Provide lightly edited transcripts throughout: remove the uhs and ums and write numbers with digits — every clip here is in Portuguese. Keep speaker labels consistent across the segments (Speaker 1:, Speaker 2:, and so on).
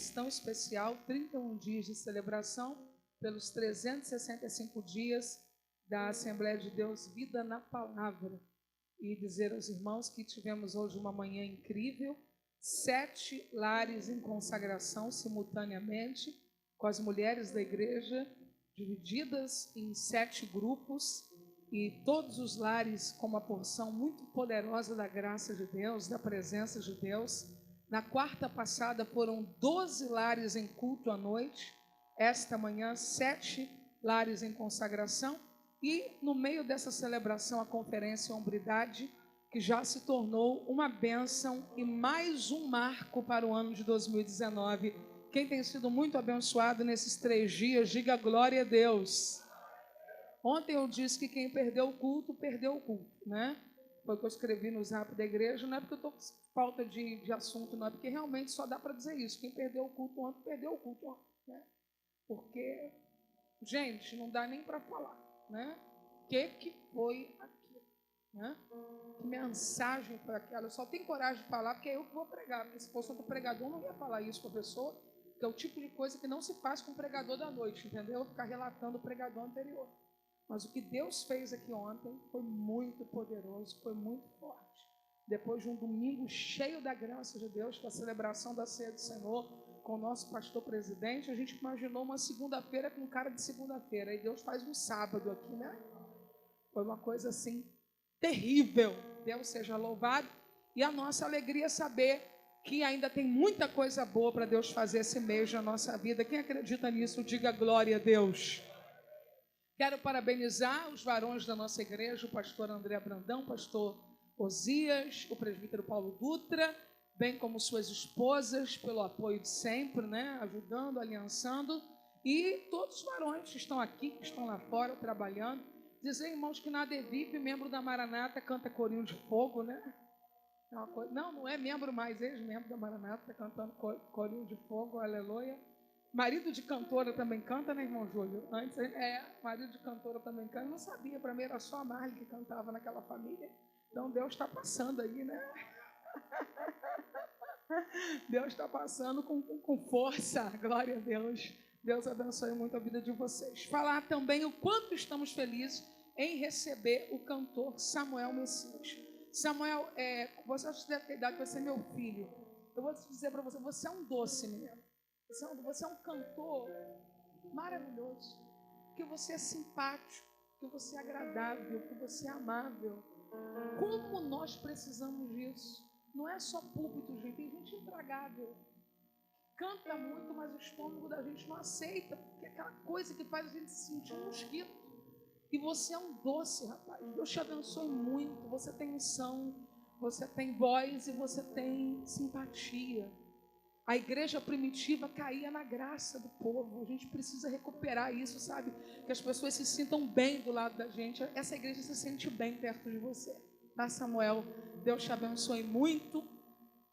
Speaker 1: mês tão especial, 31 dias de celebração, pelos 365 dias da Assembleia de Deus Vida na Palavra. E dizer aos irmãos que tivemos hoje uma manhã incrível, 7 lares em consagração simultaneamente, com as mulheres da igreja divididas em 7 grupos, e todos os lares com uma porção muito poderosa da graça de Deus, da presença de Deus. Na quarta passada foram 12 lares em culto à noite, esta manhã 7 lares em consagração, e no meio dessa celebração a conferência Hombridade, que já se tornou uma bênção e mais um marco para o ano de 2019. Quem tem sido muito abençoado nesses 3 dias, diga glória a Deus. Ontem eu disse que quem perdeu o culto, né? Foi o que eu escrevi no zap da igreja, não é porque eu estou com falta de assunto, não, é porque realmente só dá para dizer isso. Quem perdeu o culto ontem, perdeu o culto ontem, né? Porque, gente, não dá nem para falar, né? O que foi aquilo, né? Que mensagem foi aquela? Eu só tenho coragem de falar porque é eu que vou pregar, porque se fosse outro pregador, eu não ia falar isso para a pessoa, que é o tipo de coisa que não se faz com o pregador da noite, entendeu? Ficar relatando o pregador anterior. Mas o que Deus fez aqui ontem foi muito poderoso, foi muito forte. Depois de um domingo cheio da graça de Deus, com a celebração da Ceia do Senhor, com o nosso pastor presidente, a gente imaginou uma segunda-feira com cara de segunda-feira, e Deus faz um sábado aqui, né? Foi uma coisa assim, terrível. Deus seja louvado. E a nossa alegria é saber que ainda tem muita coisa boa para Deus fazer esse mês na nossa vida. Quem acredita nisso, diga glória a Deus. Quero parabenizar os varões da nossa igreja, o pastor André Brandão, o pastor Osias, o presbítero Paulo Dutra, bem como suas esposas, pelo apoio de sempre, né? Ajudando, aliançando, e todos os varões que estão aqui, que estão lá fora trabalhando. Dizer, irmãos, que na ADVIP, membro da Maranata, canta corinho de fogo, né? É uma coisa... Não é membro mais, ex-membro da Maranata, cantando corinho de fogo, aleluia. Marido de cantora também canta, né, irmão Júlio? Antes, marido de cantora também canta. Eu não sabia, para mim era só a Marli que cantava naquela família. Então Deus está passando aí, né? Deus está passando com força, glória a Deus. Deus abençoe muito a vida de vocês. Falar também o quanto estamos felizes em receber o cantor Samuel Messias. Samuel, você deve ter idade, você é meu filho. Eu vou dizer para você, você é um doce, menino. Você é um cantor maravilhoso, que você é simpático, que você é agradável, que você é amável. Como nós precisamos disso? Não é só púlpito, gente, tem gente intragável. Canta muito, mas o estômago da gente não aceita, porque é aquela coisa que faz a gente se sentir um mosquito. E você é um doce, rapaz. Deus te abençoe muito. Você tem unção, você tem voz e você tem simpatia. A igreja primitiva caía na graça do povo. A gente precisa recuperar isso, sabe? Que as pessoas se sintam bem do lado da gente. Essa igreja se sente bem perto de você. Tá, Samuel? Deus te abençoe muito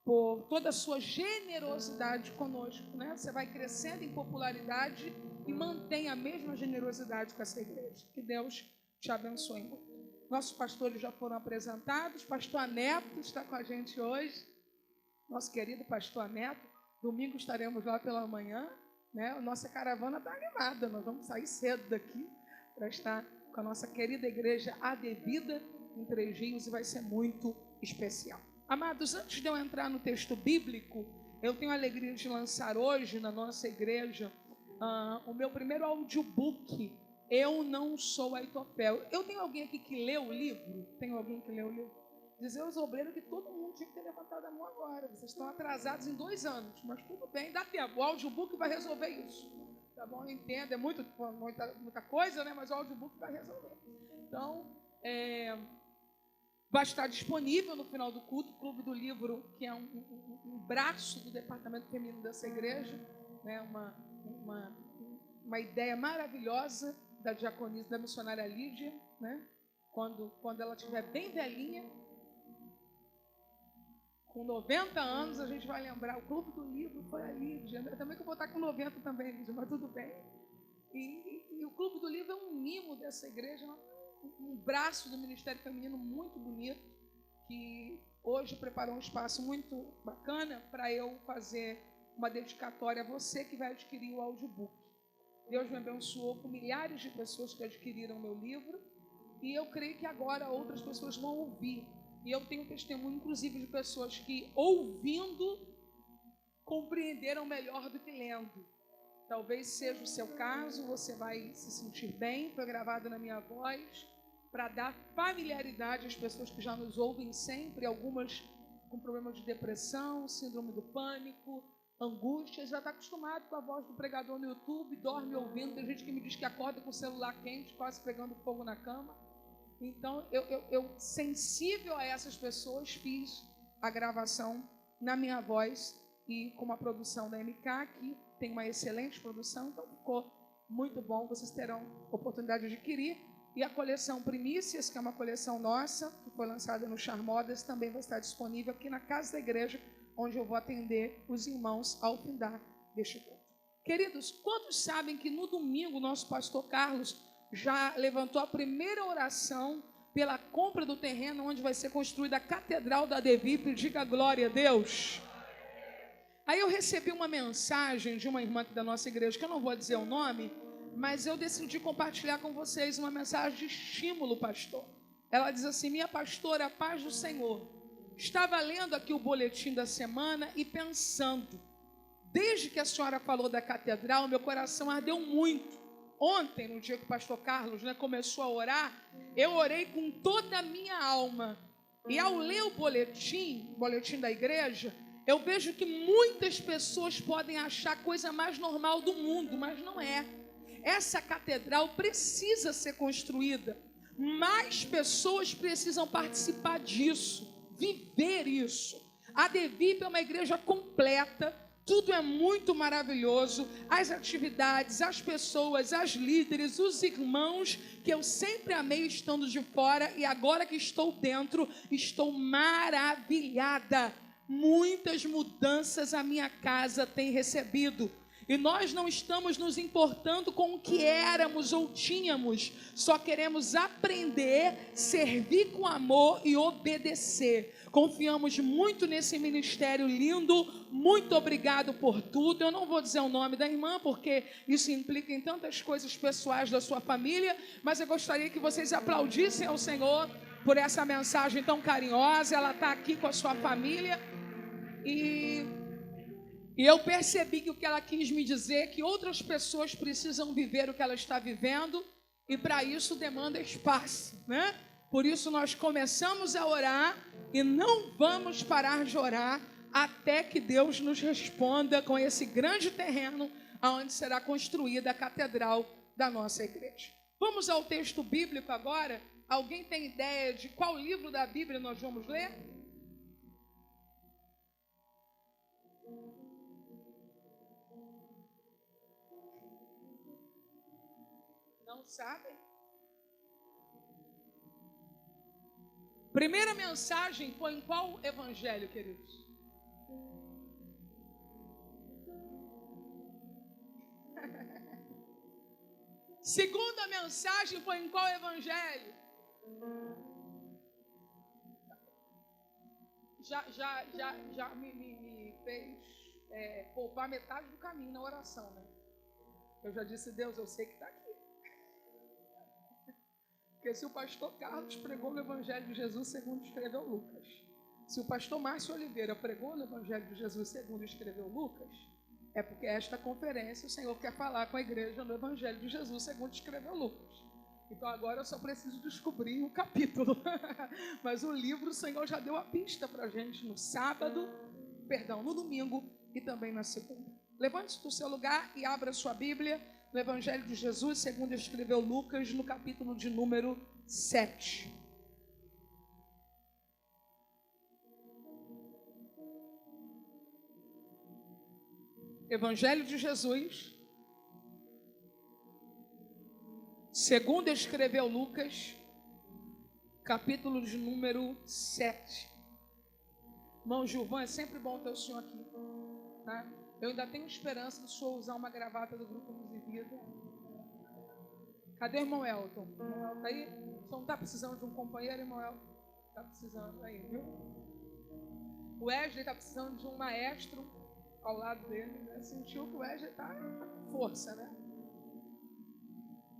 Speaker 1: por toda a sua generosidade conosco, né? Você vai crescendo em popularidade e mantém a mesma generosidade com essa igreja. Que Deus te abençoe muito. Nossos pastores já foram apresentados. Pastor Aneto está com a gente hoje. Nosso querido pastor Aneto. Domingo estaremos lá pela manhã, né? A nossa caravana está animada, nós vamos sair cedo daqui para estar com a nossa querida igreja Adevida em Três Rios, e vai ser muito especial. Amados, antes de eu entrar no texto bíblico, eu tenho a alegria de lançar hoje na nossa igreja o meu primeiro audiobook, Eu Não Sou Aitofel. Eu tenho alguém aqui que leu o livro? Tem alguém que leu o livro? Dizer aos obreiros que todo mundo tinha que ter levantado a mão agora. Vocês estão atrasados em 2 anos, mas tudo bem, dá tempo. O audiobook vai resolver isso. Tá bom? Eu entendo, é muita coisa, né? Mas o audiobook vai resolver. Então, vai estar disponível no final do culto, o Clube do Livro, que é um braço do departamento feminino dessa igreja, né? Uma ideia maravilhosa da diaconisa, da missionária Lídia, né? Quando ela estiver bem velhinha, com 90 anos, a gente vai lembrar, o Clube do Livro foi a Lídia. Também que eu vou estar com 90 também, Lídia, mas tudo bem. E o Clube do Livro é um mimo dessa igreja, um braço do Ministério Feminino muito bonito, que hoje preparou um espaço muito bacana para eu fazer uma dedicatória a você que vai adquirir o audiobook. Deus me abençoou com milhares de pessoas que adquiriram meu livro e eu creio que agora outras pessoas vão ouvir. E eu tenho testemunho, inclusive, de pessoas que, ouvindo, compreenderam melhor do que lendo. Talvez seja o seu caso, você vai se sentir bem. Foi gravado na minha voz para dar familiaridade às pessoas que já nos ouvem sempre, algumas com problema de depressão, síndrome do pânico, angústia. Já está acostumado com a voz do pregador no YouTube, dorme ouvindo. Tem gente que me diz que acorda com o celular quente, quase pegando fogo na cama. Então, eu sensível a essas pessoas, fiz a gravação na minha voz e com uma produção da MK, que tem uma excelente produção, então ficou muito bom. Vocês terão oportunidade de adquirir. E a coleção Primícias, que é uma coleção nossa, que foi lançada no Charmodas, também vai estar disponível aqui na casa da igreja, onde eu vou atender os irmãos ao findar deste culto. Queridos, quantos sabem que no domingo nosso pastor Carlos já levantou a primeira oração pela compra do terreno onde vai ser construída a Catedral da Devip? Diga glória a Deus. Aí eu recebi uma mensagem de uma irmã aqui da nossa igreja, que eu não vou dizer o nome, mas eu decidi compartilhar com vocês uma mensagem de estímulo, pastor. Ela diz assim: minha pastora, a paz do Senhor. Estava lendo aqui o boletim da semana e pensando, desde que a senhora falou da catedral, meu coração ardeu muito. Ontem, no dia que o pastor Carlos começou a orar, eu orei com toda a minha alma. E ao ler o boletim da igreja, eu vejo que muitas pessoas podem achar a coisa mais normal do mundo, mas não é. Essa catedral precisa ser construída. Mais pessoas precisam participar disso, viver isso. A Devip é uma igreja completa. Tudo é muito maravilhoso, as atividades, as pessoas, as líderes, os irmãos, que eu sempre amei estando de fora e agora que estou dentro, estou maravilhada. Muitas mudanças a minha casa tem recebido. E nós não estamos nos importando com o que éramos ou tínhamos. Só queremos aprender, servir com amor e obedecer. Confiamos muito nesse ministério lindo. Muito obrigado por tudo. Eu não vou dizer o nome da irmã, porque isso implica em tantas coisas pessoais da sua família. Mas eu gostaria que vocês aplaudissem ao Senhor por essa mensagem tão carinhosa. Ela está aqui com a sua família. E eu percebi que o que ela quis me dizer é que outras pessoas precisam viver o que ela está vivendo, e para isso demanda espaço, né? Por isso nós começamos a orar e não vamos parar de orar até que Deus nos responda com esse grande terreno onde será construída a catedral da nossa igreja. Vamos ao texto bíblico agora. Alguém tem ideia de qual livro da Bíblia nós vamos ler? Não sabem? Primeira mensagem foi em qual evangelho, queridos? Segunda mensagem foi em qual evangelho? Já me fez poupar metade do caminho na oração, né? Eu já disse: Deus, eu sei que está aqui. Porque se o pastor Carlos pregou no Evangelho de Jesus segundo escreveu Lucas, se o pastor Márcio Oliveira pregou no Evangelho de Jesus segundo escreveu Lucas, é porque esta conferência o Senhor quer falar com a igreja no Evangelho de Jesus segundo escreveu Lucas. Então agora eu só preciso descobrir o capítulo. Mas o livro o Senhor já deu a pista para a gente no domingo e também na segunda. Levante-se do seu lugar e abra sua Bíblia no Evangelho de Jesus segundo escreveu Lucas, no capítulo de número 7. Evangelho de Jesus segundo escreveu Lucas, capítulo de número 7. Irmão Gilvan, é sempre bom ter o senhor aqui, tá? Eu ainda tenho esperança do senhor usar uma gravata do Grupo Luz e Vida. Cadê o irmão Elton? O irmão Elton tá aí? O senhor não está precisando de um companheiro, irmão Elton? Está precisando aí, viu? O Wesley está precisando de um maestro. ao lado dele, né? Sentiu que o Wesley está com força, né?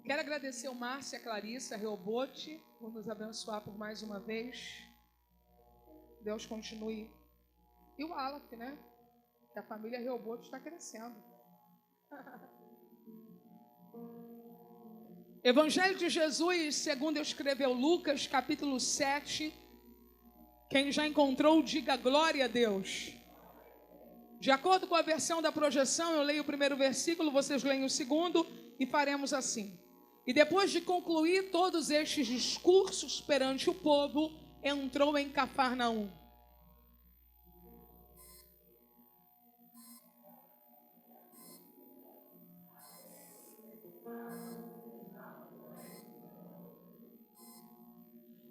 Speaker 1: Quero agradecer o Márcio e a Clarissa, a Reobote, por nos abençoar por mais uma vez. Deus continue. E o Aleph, né? Que a família Reobote está crescendo. Evangelho de Jesus, segundo escreveu Lucas, capítulo 7. Quem já encontrou, diga glória a Deus. De acordo com a versão da projeção, eu leio o primeiro versículo, vocês leem o segundo e faremos assim. E depois de concluir todos estes discursos perante o povo, entrou em Cafarnaum.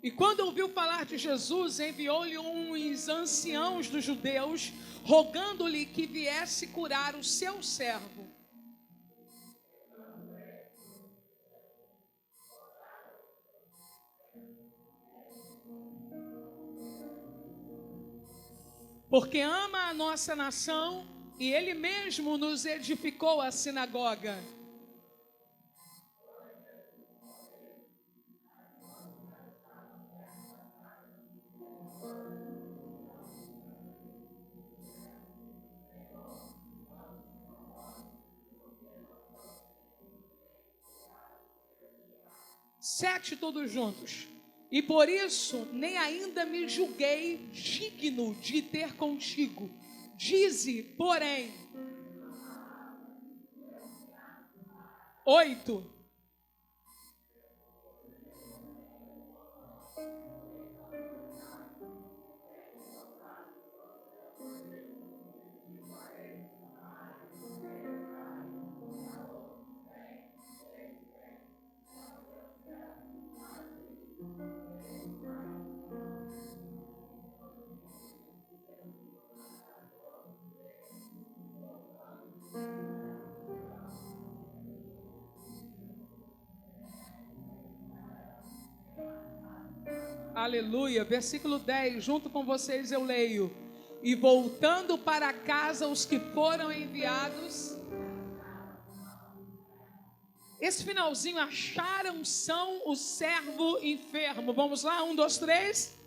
Speaker 1: E quando ouviu falar de Jesus, enviou-lhe uns anciãos dos judeus, rogando-lhe que viesse curar o seu servo. Porque ama a nossa nação e ele mesmo nos edificou a sinagoga. Sete todos juntos. E por isso nem ainda me julguei digno de ter contigo. Dize, porém. 8. Aleluia, versículo 10, junto com vocês eu leio. E voltando para casa os que foram enviados. Esse finalzinho, acharam são o servo enfermo. Vamos lá, 1, 2, 3.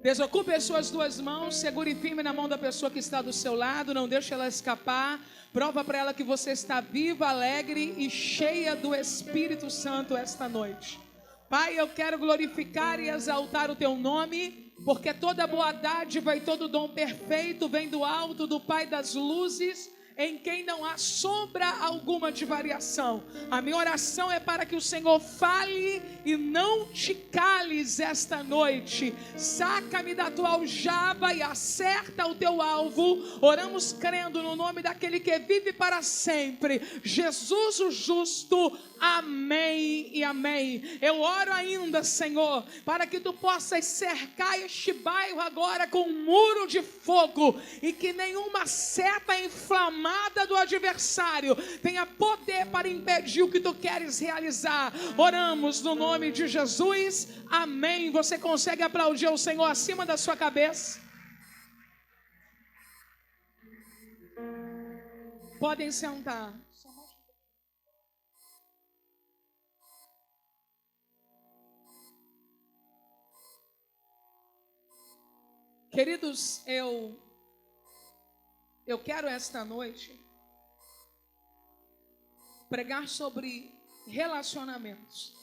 Speaker 1: Desocupe as suas duas mãos, segure firme na mão da pessoa que está do seu lado, não deixe ela escapar. Prova para ela que você está viva, alegre e cheia do Espírito Santo esta noite. Pai, eu quero glorificar e exaltar o teu nome, porque toda boa dádiva e todo dom perfeito vem do alto, do Pai das luzes, em quem não há sombra alguma de variação. A minha oração é para que o Senhor fale e não te cales esta noite. Saca-me da tua aljava e acerta o teu alvo. Oramos crendo no nome daquele que vive para sempre, Jesus o justo. Amém e amém. Eu oro ainda, Senhor, para que tu possas cercar este bairro agora com um muro de fogo e que nenhuma seta inflamada do adversário tenha poder para impedir o que tu queres realizar. Oramos no nome de Jesus. Amém. Você consegue aplaudir o Senhor acima da sua cabeça? Podem sentar. Queridos, eu quero esta noite pregar sobre relacionamentos.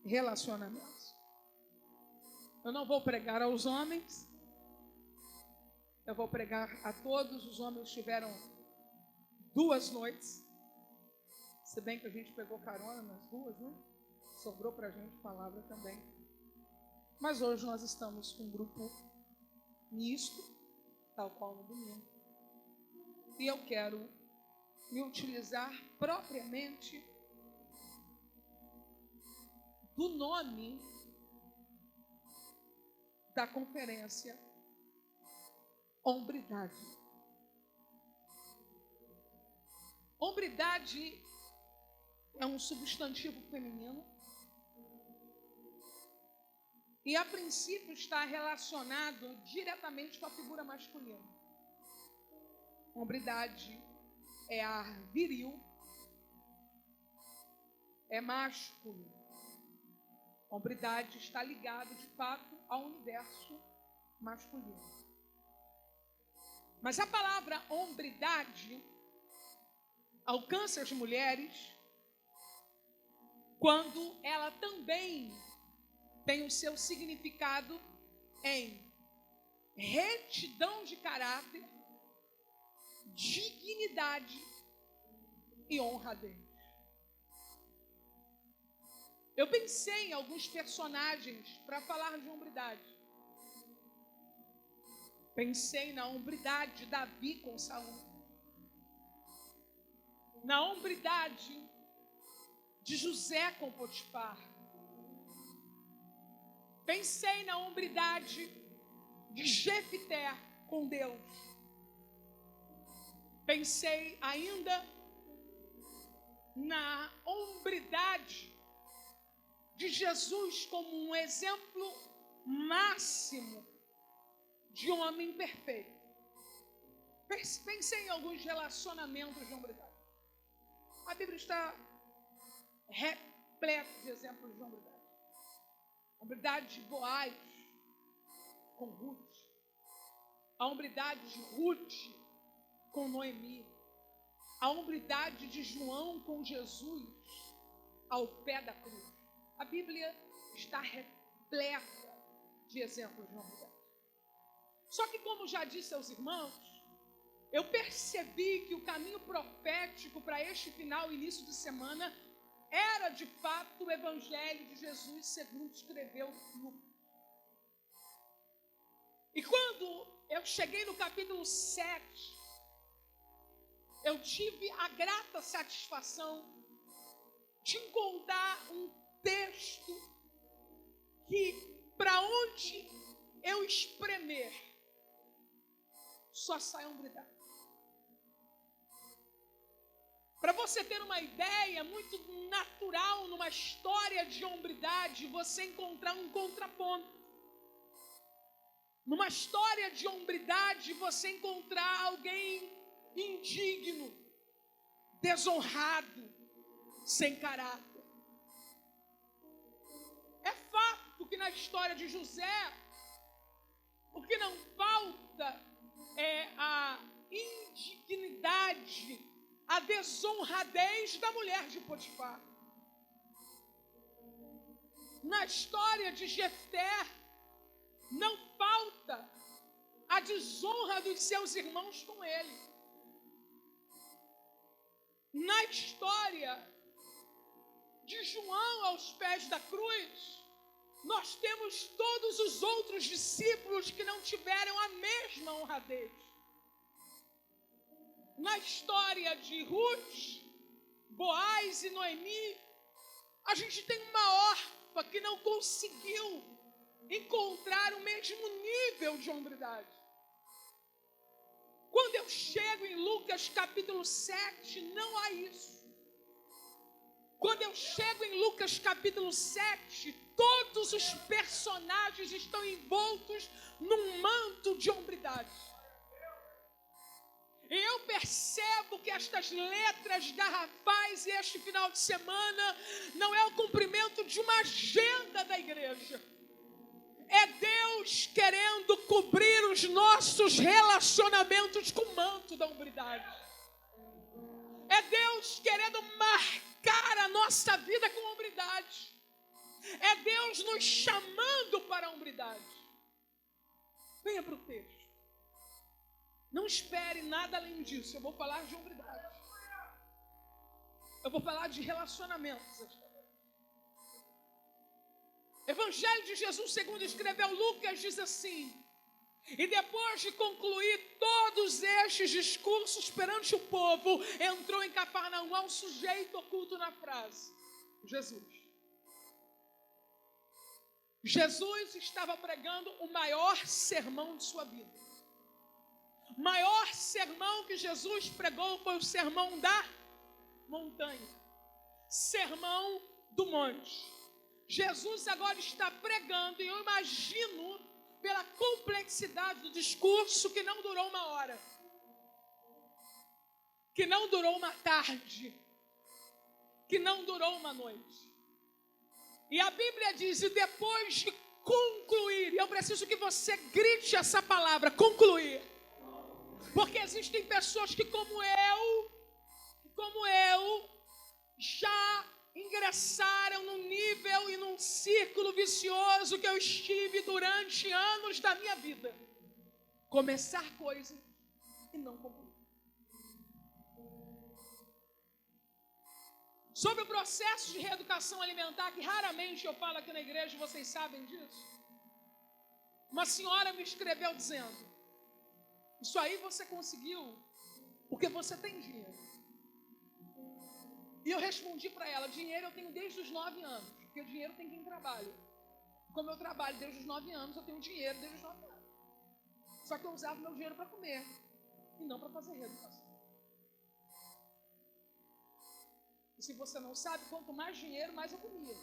Speaker 1: Relacionamentos. Eu não vou pregar aos homens, eu vou pregar a todos. Os homens tiveram 2 noites, se bem que a gente pegou carona nas 2, né? Sobrou para a gente palavra também. Mas hoje nós estamos com um grupo misto, tal qual no domingo. E eu quero me utilizar propriamente do nome da conferência, hombridade. Hombridade é um substantivo feminino E a princípio está relacionado diretamente com a figura masculina. Hombridade é ar viril, é másculo. Hombridade está ligado, de fato, ao universo masculino. Mas a palavra hombridade alcança as mulheres quando ela também tem o seu significado em retidão de caráter, dignidade e honradez. Eu pensei em alguns personagens para falar de hombridade. Pensei na hombridade de Davi com Saul. Na hombridade de José com Potifar. Pensei na hombridade de Jefité com Deus. Pensei ainda na hombridade de Jesus como um exemplo máximo de um homem perfeito. Pensei em alguns relacionamentos de hombridade. A Bíblia está repleta de exemplos de hombridade. A hombridade de Boaz com Ruth. A hombridade de Ruth com Noemi. A hombridade de João com Jesus ao pé da cruz. A Bíblia está repleta de exemplos de hombridade. Só que, como já disse aos irmãos, eu percebi que o caminho profético para este final, início de semana, era de fato o Evangelho de Jesus segundo escreveu Lucas. E quando eu cheguei no capítulo 7, eu tive a grata satisfação de encontrar um texto que, para onde eu espremer, só sai hombridade. Para você ter uma ideia, muito natural numa história de hombridade, você encontrar um contraponto. Numa história de hombridade, você encontrar alguém indigno, desonrado, sem caráter. É fato que na história de José, o que não falta é a indignidade, a desonradez da mulher de Potifar. Na história de Jefté, não falta a desonra dos seus irmãos com ele. Na história de João aos pés da cruz, nós temos todos os outros discípulos que não tiveram a mesma honradez. Na história de Ruth, Boaz e Noemi, a gente tem uma órfã que não conseguiu encontrar o mesmo nível de hombridade. Quando eu chego em Lucas capítulo 7, não há isso. Quando eu chego em Lucas capítulo 7, todos os personagens estão envoltos num manto de hombridade. E eu percebo que estas letras garrafais e este final de semana não é o cumprimento de uma agenda da igreja. É Deus querendo cobrir os nossos relacionamentos com o manto da hombridade. É Deus querendo marcar a nossa vida com hombridade. É Deus nos chamando para a hombridade. Venha para o texto. Não espere nada além disso. Eu vou falar de hombridade. Eu vou falar de relacionamentos. Evangelho de Jesus, segundo escreveu Lucas, diz assim: e depois de concluir todos estes discursos perante o povo, entrou em Cafarnaum. Há um sujeito oculto na frase: Jesus. Jesus estava pregando o maior sermão de sua vida. O maior sermão que Jesus pregou foi o sermão da montanha. Sermão do monte. Jesus agora está pregando, e eu imagino, pela complexidade do discurso, que não durou uma hora, que não durou uma tarde, que não durou uma noite. E a Bíblia diz, e depois de concluir, e eu preciso que você grite essa palavra, concluir, porque existem pessoas que como eu, já ingressaram num nível e num círculo vicioso que eu estive durante anos da minha vida. Começar coisas e não concluir. Sobre o processo de reeducação alimentar, que raramente eu falo aqui na igreja, vocês sabem disso. Uma senhora me escreveu dizendo, isso aí você conseguiu porque você tem dinheiro. E eu respondi para ela, dinheiro eu tenho desde os 9 anos, porque o dinheiro tem quem trabalha. Como eu trabalho desde os 9 anos, eu tenho dinheiro desde os 9 anos. Só que eu usava o meu dinheiro para comer, e não para fazer reeducação. E se você não sabe, quanto mais dinheiro, mais eu comia.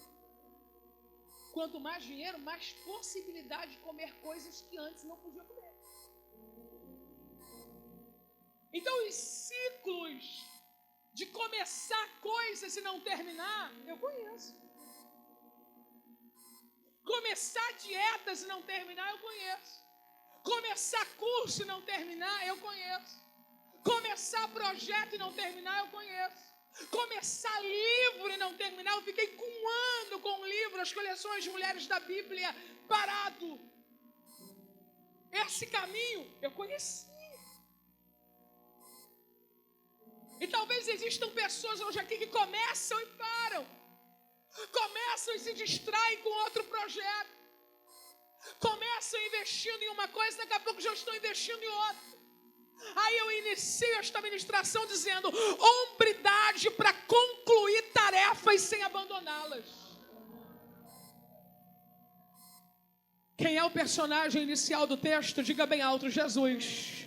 Speaker 1: Quanto mais dinheiro, mais possibilidade de comer coisas que antes não podia comer. Então os ciclos de começar coisas e não terminar, eu conheço. Começar dietas e não terminar, eu conheço. Começar curso e não terminar, eu conheço. Começar projeto e não terminar, eu conheço. Começar livro e não terminar, eu fiquei com um ano com o livro, as coleções de mulheres da Bíblia, parado. Esse caminho eu conheci. E talvez existam pessoas hoje aqui que começam e param. Começam e se distraem com outro projeto. Começam investindo em uma coisa, daqui a pouco já estão investindo em outra. Aí eu inicio esta ministração dizendo, hombridade para concluir tarefas sem abandoná-las. Quem é o personagem inicial do texto? Diga bem alto, Jesus.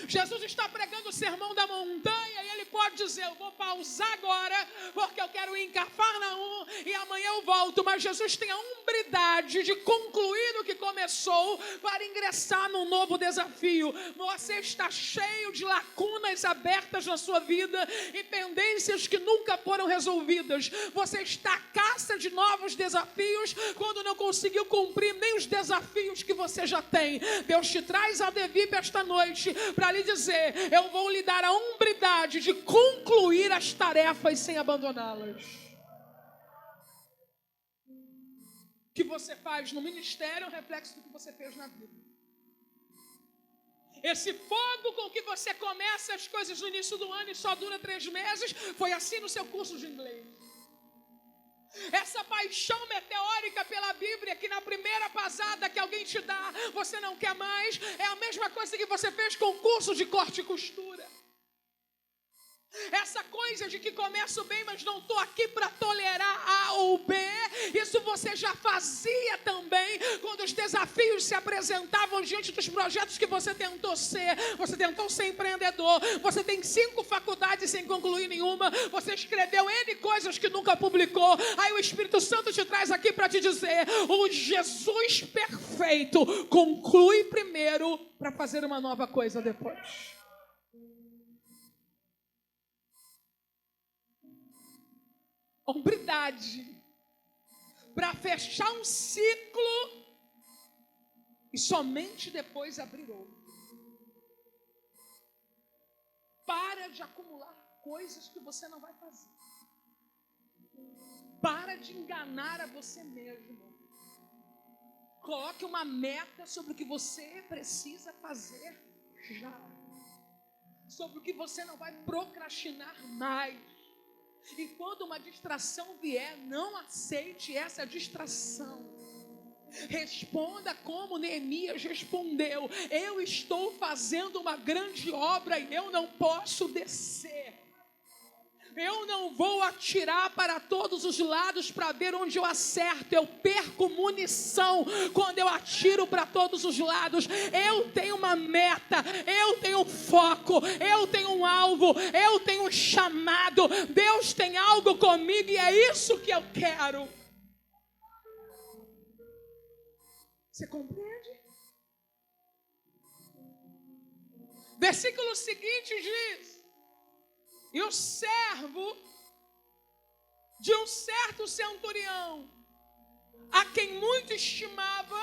Speaker 1: Jesus está pregando o sermão da montanha e ele pode dizer, eu vou pausar agora porque eu quero ir em Cafarnaum e amanhã eu volto. Mas Jesus tem a hombridade de concluir o que começou para ingressar num novo desafio. Você está cheio de lacunas abertas na sua vida e pendências que nunca foram resolvidas. Você está à caça de novos desafios quando não conseguiu cumprir nem os desafios que você já tem. Deus te traz a Devip esta noite para lhe dizer, eu vou lhe dar a hombridade de concluir as tarefas sem abandoná-las. O que você faz no ministério é um reflexo do que você fez na vida. Esse fogo com que você começa as coisas no início do ano e só dura 3 meses, foi assim no seu curso de inglês. Essa paixão meteórica pela Bíblia, que na primeira pasada que alguém te dá, você não quer mais, é a mesma coisa que você fez com o curso de corte e costura. Essa coisa de que começo bem, mas não estou aqui para tolerar A ou B, isso você já fazia também quando os desafios se apresentavam diante dos projetos que você tentou ser. Você tentou ser empreendedor, você tem 5 faculdades sem concluir nenhuma, você escreveu N coisas que nunca publicou. Aí o Espírito Santo te traz aqui para te dizer, o Jesus perfeito conclui primeiro para fazer uma nova coisa depois. Hombridade para fechar um ciclo e somente depois abrir outro. Para de acumular coisas que você não vai fazer. Para de enganar a você mesmo. Coloque uma meta sobre o que você precisa fazer já. Sobre o que você não vai procrastinar mais. E quando uma distração vier, não aceite essa distração. Responda como Neemias respondeu: eu estou fazendo uma grande obra e eu não posso descer. Eu não vou atirar para todos os lados para ver onde eu acerto. Eu perco munição quando eu atiro para todos os lados. Eu tenho uma meta, eu tenho foco, eu tenho um alvo, eu tenho um chamado. Deus tem algo comigo e é isso que eu quero. Você compreende? Versículo seguinte diz: e o servo de um certo centurião, a quem muito estimava,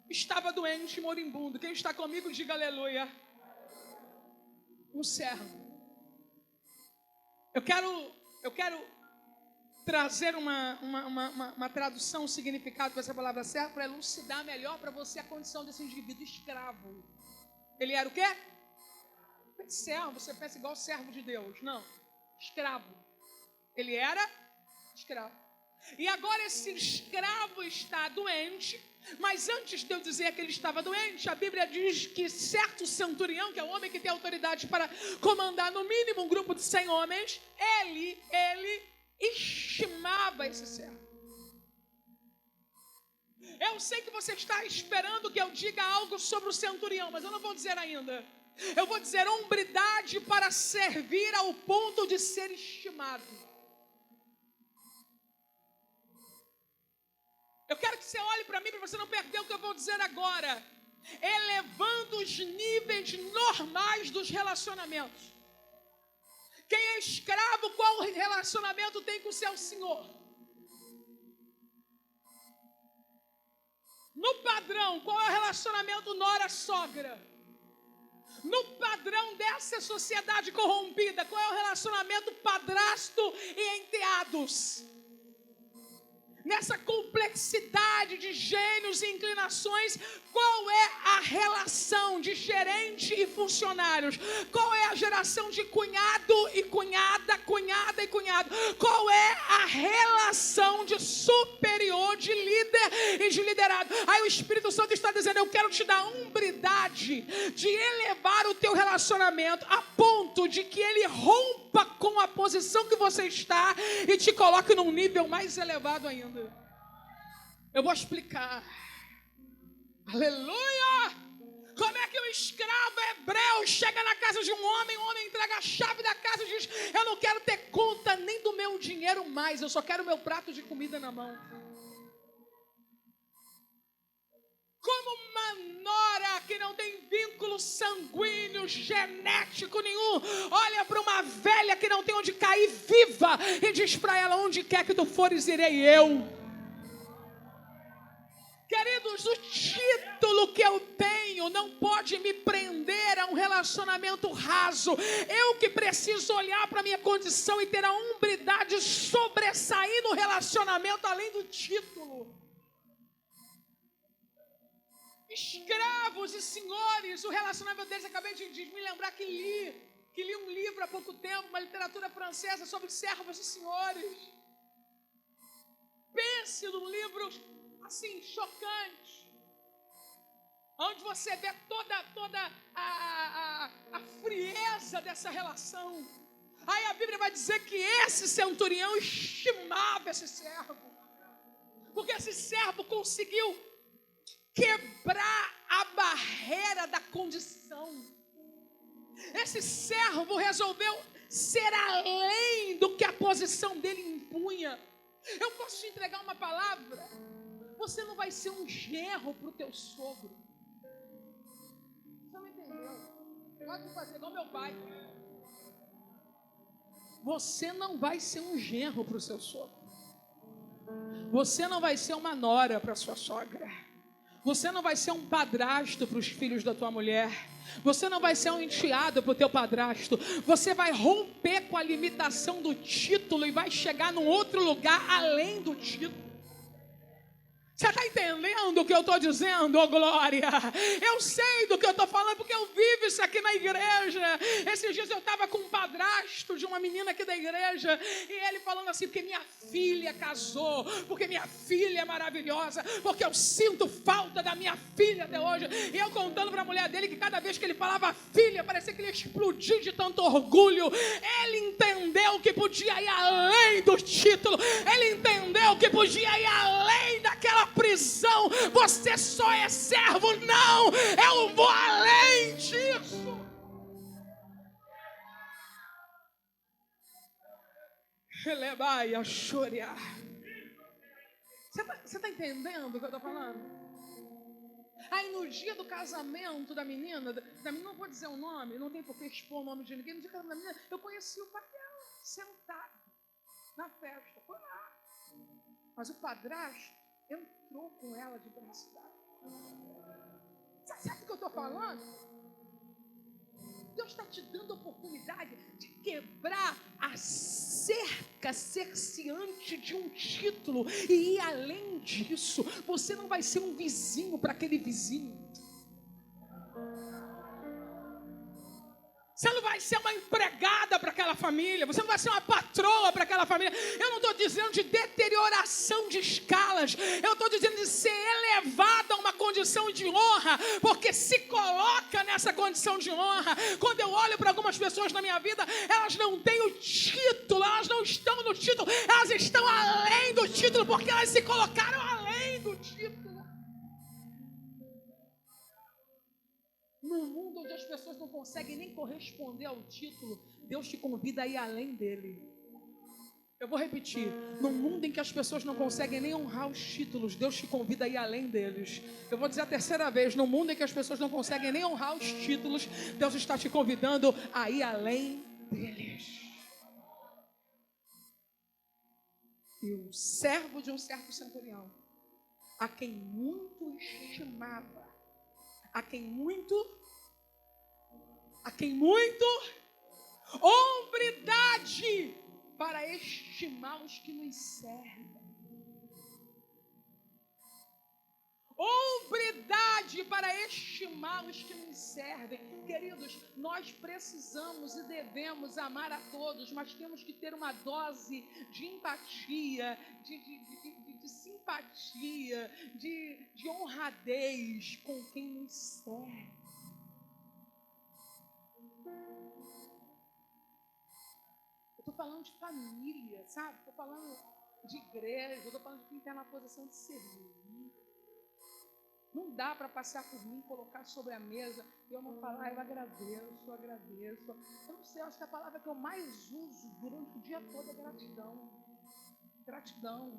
Speaker 1: estava doente e moribundo. Quem está comigo, diga aleluia. Um servo. Eu quero trazer uma tradução, um significado para essa palavra servo, para elucidar melhor para você a condição desse indivíduo escravo. Ele era o quê? Servo, você pensa igual servo de Deus. Não, escravo. Ele era escravo. E agora esse escravo está doente, mas antes de eu dizer que ele estava doente, a Bíblia diz que certo centurião, que é o homem que tem autoridade para comandar no mínimo um grupo de 100 homens, ele estimava esse servo. Eu sei que você está esperando que eu diga algo sobre o centurião, mas eu não vou dizer ainda. Eu vou dizer hombridade para servir ao ponto de ser estimado. Eu quero que você olhe para mim, para você não perder o que eu vou dizer agora. Elevando os níveis normais dos relacionamentos. Quem é escravo, qual relacionamento tem com o seu senhor? No padrão, qual é o relacionamento nora-sogra? No padrão dessa sociedade corrompida, qual é o relacionamento padrasto e enteados? Nessa complexidade de gênios e inclinações, qual é a relação de gerente e funcionários? Qual é a geração de cunhado e cunhada, cunhada e cunhado? Qual é a relação de superior, de líder e de liderado? Aí o Espírito Santo está dizendo: eu quero te dar hombridade de elevar o teu relacionamento a ponto de que ele rompa com a posição que você está e te coloque num nível mais elevado ainda. Eu vou explicar. Aleluia! Como é que o escravo hebreu chega na casa de um homem, o homem entrega a chave da casa e diz: eu não quero ter conta nem do meu dinheiro mais, eu só quero meu prato de comida na mão. Como uma nora que não tem vínculo sanguíneo, genético nenhum, olha para uma velha que não tem onde cair viva e diz para ela: onde quer que tu fores, irei eu. Queridos, o título que eu tenho não pode me prender a um relacionamento raso. Eu que preciso olhar para a minha condição e ter a hombridade de sobressair no relacionamento além do título. Escravos e senhores, o relacionamento deles, acabei de me lembrar que li um livro há pouco tempo, uma literatura francesa sobre servos e senhores. Pense num livro assim, chocante, onde você vê toda a frieza dessa relação. Aí a Bíblia vai dizer que esse centurião estimava esse servo, porque esse servo conseguiu quebrar a barreira da condição. Esse servo resolveu ser além do que a posição dele impunha. Eu posso te entregar uma palavra: você não vai ser um genro para o teu sogro. Você não entendeu? Pode fazer igual meu pai. Você não vai ser um genro para o seu sogro. Você não vai ser uma nora para a sua sogra. Você não vai ser um padrasto para os filhos da tua mulher. Você não vai ser um enteado para o teu padrasto. Você vai romper com a limitação do título e vai chegar num outro lugar além do título. Você está entendendo o que eu estou dizendo, oh glória? Eu sei do que eu estou falando, porque eu vivo isso aqui na igreja. Esses dias eu estava com um padrasto de uma menina aqui da igreja, e ele falando assim: porque minha filha casou, porque minha filha é maravilhosa, porque eu sinto falta da minha filha até hoje. E eu contando para a mulher dele que cada vez que ele falava filha, parecia que ele ia explodir de tanto orgulho. Ele entendeu que podia ir além do título, ele entendeu que podia ir além daquela prisão. Você só é servo, não, eu vou além disso. Elebai a chorar. Você está entendendo o que eu estou falando? Aí no dia do casamento da menina, não vou dizer o nome, não tem por que expor o nome de ninguém. No dia do casamento da menina, eu conheci o pai dela, sentado na festa. Foi lá. Mas o padrasto entrou com ela de braço dado. Sabe o que eu estou falando? Deus está te dando a oportunidade de quebrar a cerca cerceante de um título e ir além disso. Você não vai ser um vizinho para aquele vizinho. Você não vai ser uma empregada para aquela família. Você não vai ser uma patroa para aquela família. Eu não estou dizendo de deterioração de escalas. Eu estou dizendo de ser elevada a uma condição de honra. Porque se coloca nessa condição de honra. Quando eu olho para algumas pessoas na minha vida, elas não têm o título. Elas não estão no título. Elas estão além do título. Porque elas se colocaram além do título. No mundo onde as pessoas não conseguem nem corresponder ao título, Deus te convida a ir além dele. Eu vou repetir. No mundo em que as pessoas não conseguem nem honrar os títulos, Deus te convida a ir além deles. Eu vou dizer a terceira vez. No mundo em que as pessoas não conseguem nem honrar os títulos, Deus está te convidando a ir além deles. E o servo de um certo centurião, a quem muito estimava, a quem muito hombridade para estimar os que nos servem. Hombridade para estimar os que nos servem. Queridos, nós precisamos e devemos amar a todos, mas temos que ter uma dose de empatia, de simpatia, de honradez com quem nos serve. Estou falando de família, sabe? Estou falando de igreja, estou falando de quem está na posição de servir. Não dá para passar por mim, colocar sobre a mesa e eu não falar, eu agradeço. Eu não sei, acho que a palavra que eu mais uso durante o dia todo é gratidão. Gratidão.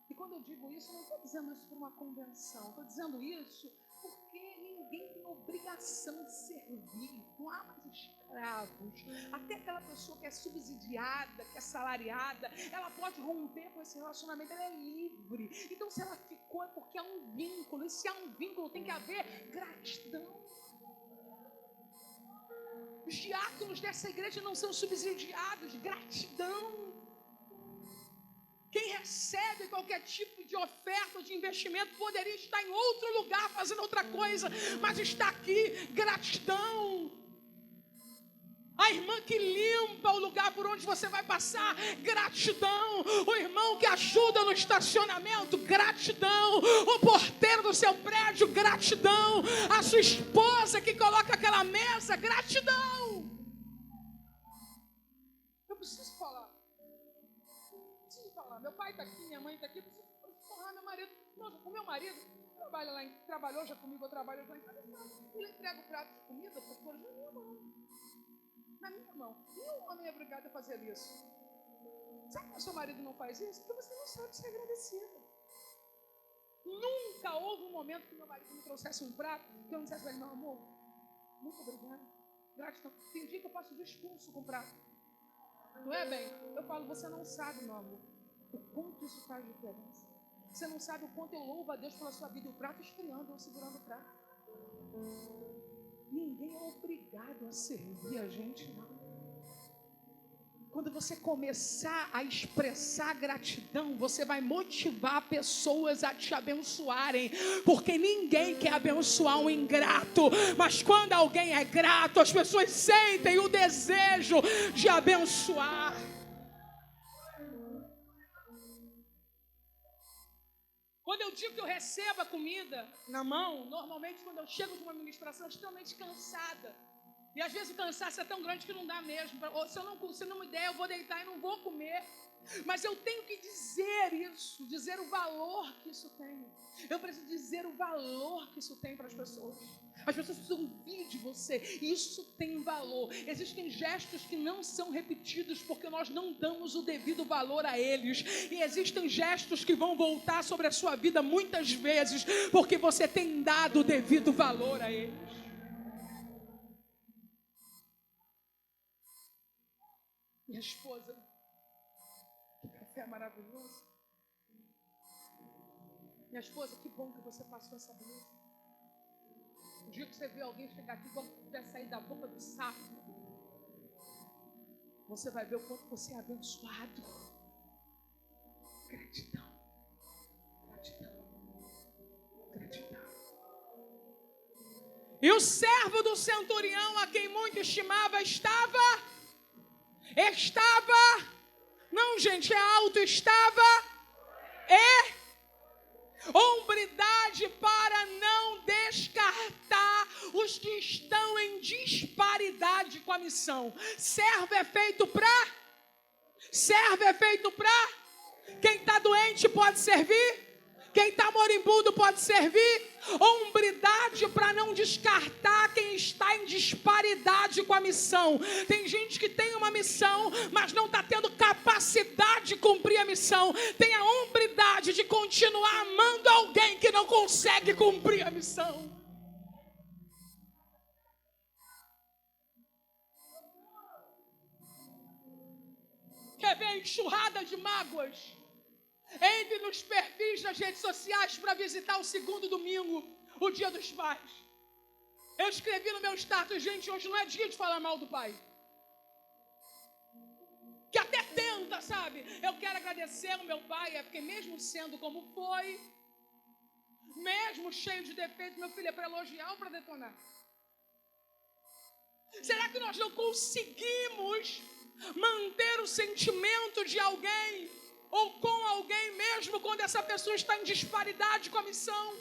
Speaker 1: E quando eu digo isso, eu não estou dizendo isso por uma convenção, estou dizendo isso porque ninguém tem obrigação de servir, não há mais escravos. Até aquela pessoa que é subsidiada, que é salariada, ela pode romper com esse relacionamento, ela é livre. Então se ela ficou é porque há um vínculo, e se há um vínculo tem que haver gratidão. Os diáconos dessa igreja não são subsidiados, gratidão. Quem recebe qualquer tipo de oferta ou de investimento poderia estar em outro lugar fazendo outra coisa, mas está aqui, gratidão. A irmã que limpa o lugar por onde você vai passar, gratidão. O irmão que ajuda no estacionamento, gratidão. O porteiro do seu prédio, gratidão. A sua esposa que coloca aquela mesa, gratidão. Eu preciso falar. Meu pai está aqui, minha mãe está aqui, eu preciso falar, meu marido. Nossa, o meu marido trabalhou já comigo, eu trabalho já em casa. Ele entrega o prato de comida para as pessoas na minha mão. Nenhum homem é obrigado a fazer isso. Sabe por que o seu marido não faz isso? Porque você não sabe ser agradecido. Nunca houve um momento que meu marido me trouxesse um prato que eu não dissesse para ele, meu amor, muito obrigado, gratidão. Tem dia que eu passo discurso com o prato. Não é bem? Eu falo, você não sabe, meu amor, o quanto isso faz diferença. Você não sabe o quanto eu louvo a Deus pela sua vida. E o prato esfriando, eu segurando o prato. Ninguém é obrigado a servir a gente, não. Quando você começar a expressar gratidão, você vai motivar pessoas a te abençoarem, porque ninguém quer abençoar um ingrato, mas quando alguém é grato, as pessoas sentem o desejo de abençoar. Quando eu digo que eu recebo a comida na mão, normalmente quando eu chego de uma ministração extremamente cansada, e às vezes o cansaço é tão grande que não dá mesmo. Se não me der, eu vou deitar e não vou comer. Mas eu tenho que dizer isso, dizer o valor que isso tem. Eu preciso dizer o valor que isso tem para as pessoas. As pessoas precisam ouvir de você. Isso tem valor. Existem gestos que não são repetidos porque nós não damos o devido valor a eles. E existem gestos que vão voltar sobre a sua vida muitas vezes porque você tem dado o devido valor a eles. Minha esposa, que café maravilhoso. Minha esposa, que bom que você passou essa blusa. O dia que você vê alguém chegar aqui, como se tivesse saído da boca do sapo, você vai ver o quanto você é abençoado. Gratidão, gratidão, gratidão. E o servo do centurião, a quem muito estimava, não, gente, é alto, hombridade para não descartar os que estão em disparidade com a missão. Servo é feito para quem está doente pode servir, quem está moribundo pode servir. Hombridade para não descartar quem está em disparidade com a missão. Tem gente que tem uma missão, mas não está tendo capacidade de cumprir a missão. Tem a hombridade de continuar amando alguém que não consegue cumprir a missão. Quer ver a enxurrada de mágoas? Entre nos perfis das redes sociais para visitar o segundo domingo, o dia dos pais. Eu escrevi no meu status, gente, hoje não é dia de falar mal do pai. Que até tenta, sabe? Eu quero agradecer ao meu pai, porque mesmo sendo como foi, mesmo cheio de defeitos, meu filho, é para elogiar ou para detonar? Será que nós não conseguimos manter o sentimento de alguém ou com alguém mesmo quando essa pessoa está em disparidade com a missão?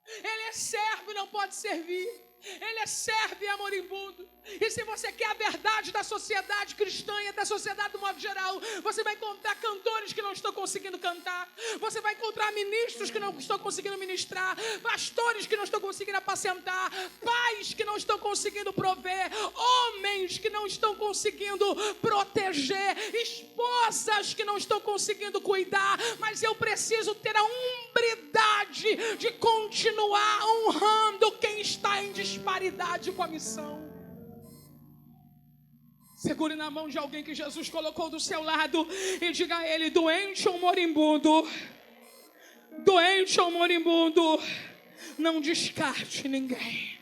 Speaker 1: Ele é servo e não pode servir. Ele é servo e é moribundo. E se você quer a verdade da sociedade cristã e da sociedade do modo geral, você vai encontrar cantores que não estão conseguindo cantar. Você vai encontrar ministros que não estão conseguindo ministrar, pastores que não estão conseguindo apacentar, pais que não estão conseguindo prover, homens que não estão conseguindo proteger, esposas que não estão conseguindo cuidar. Mas eu preciso ter a hombridade de continuar honrando quem está em disparidade com a missão. Segure na mão de alguém que Jesus colocou do seu lado e diga a ele: doente ou moribundo, não descarte ninguém.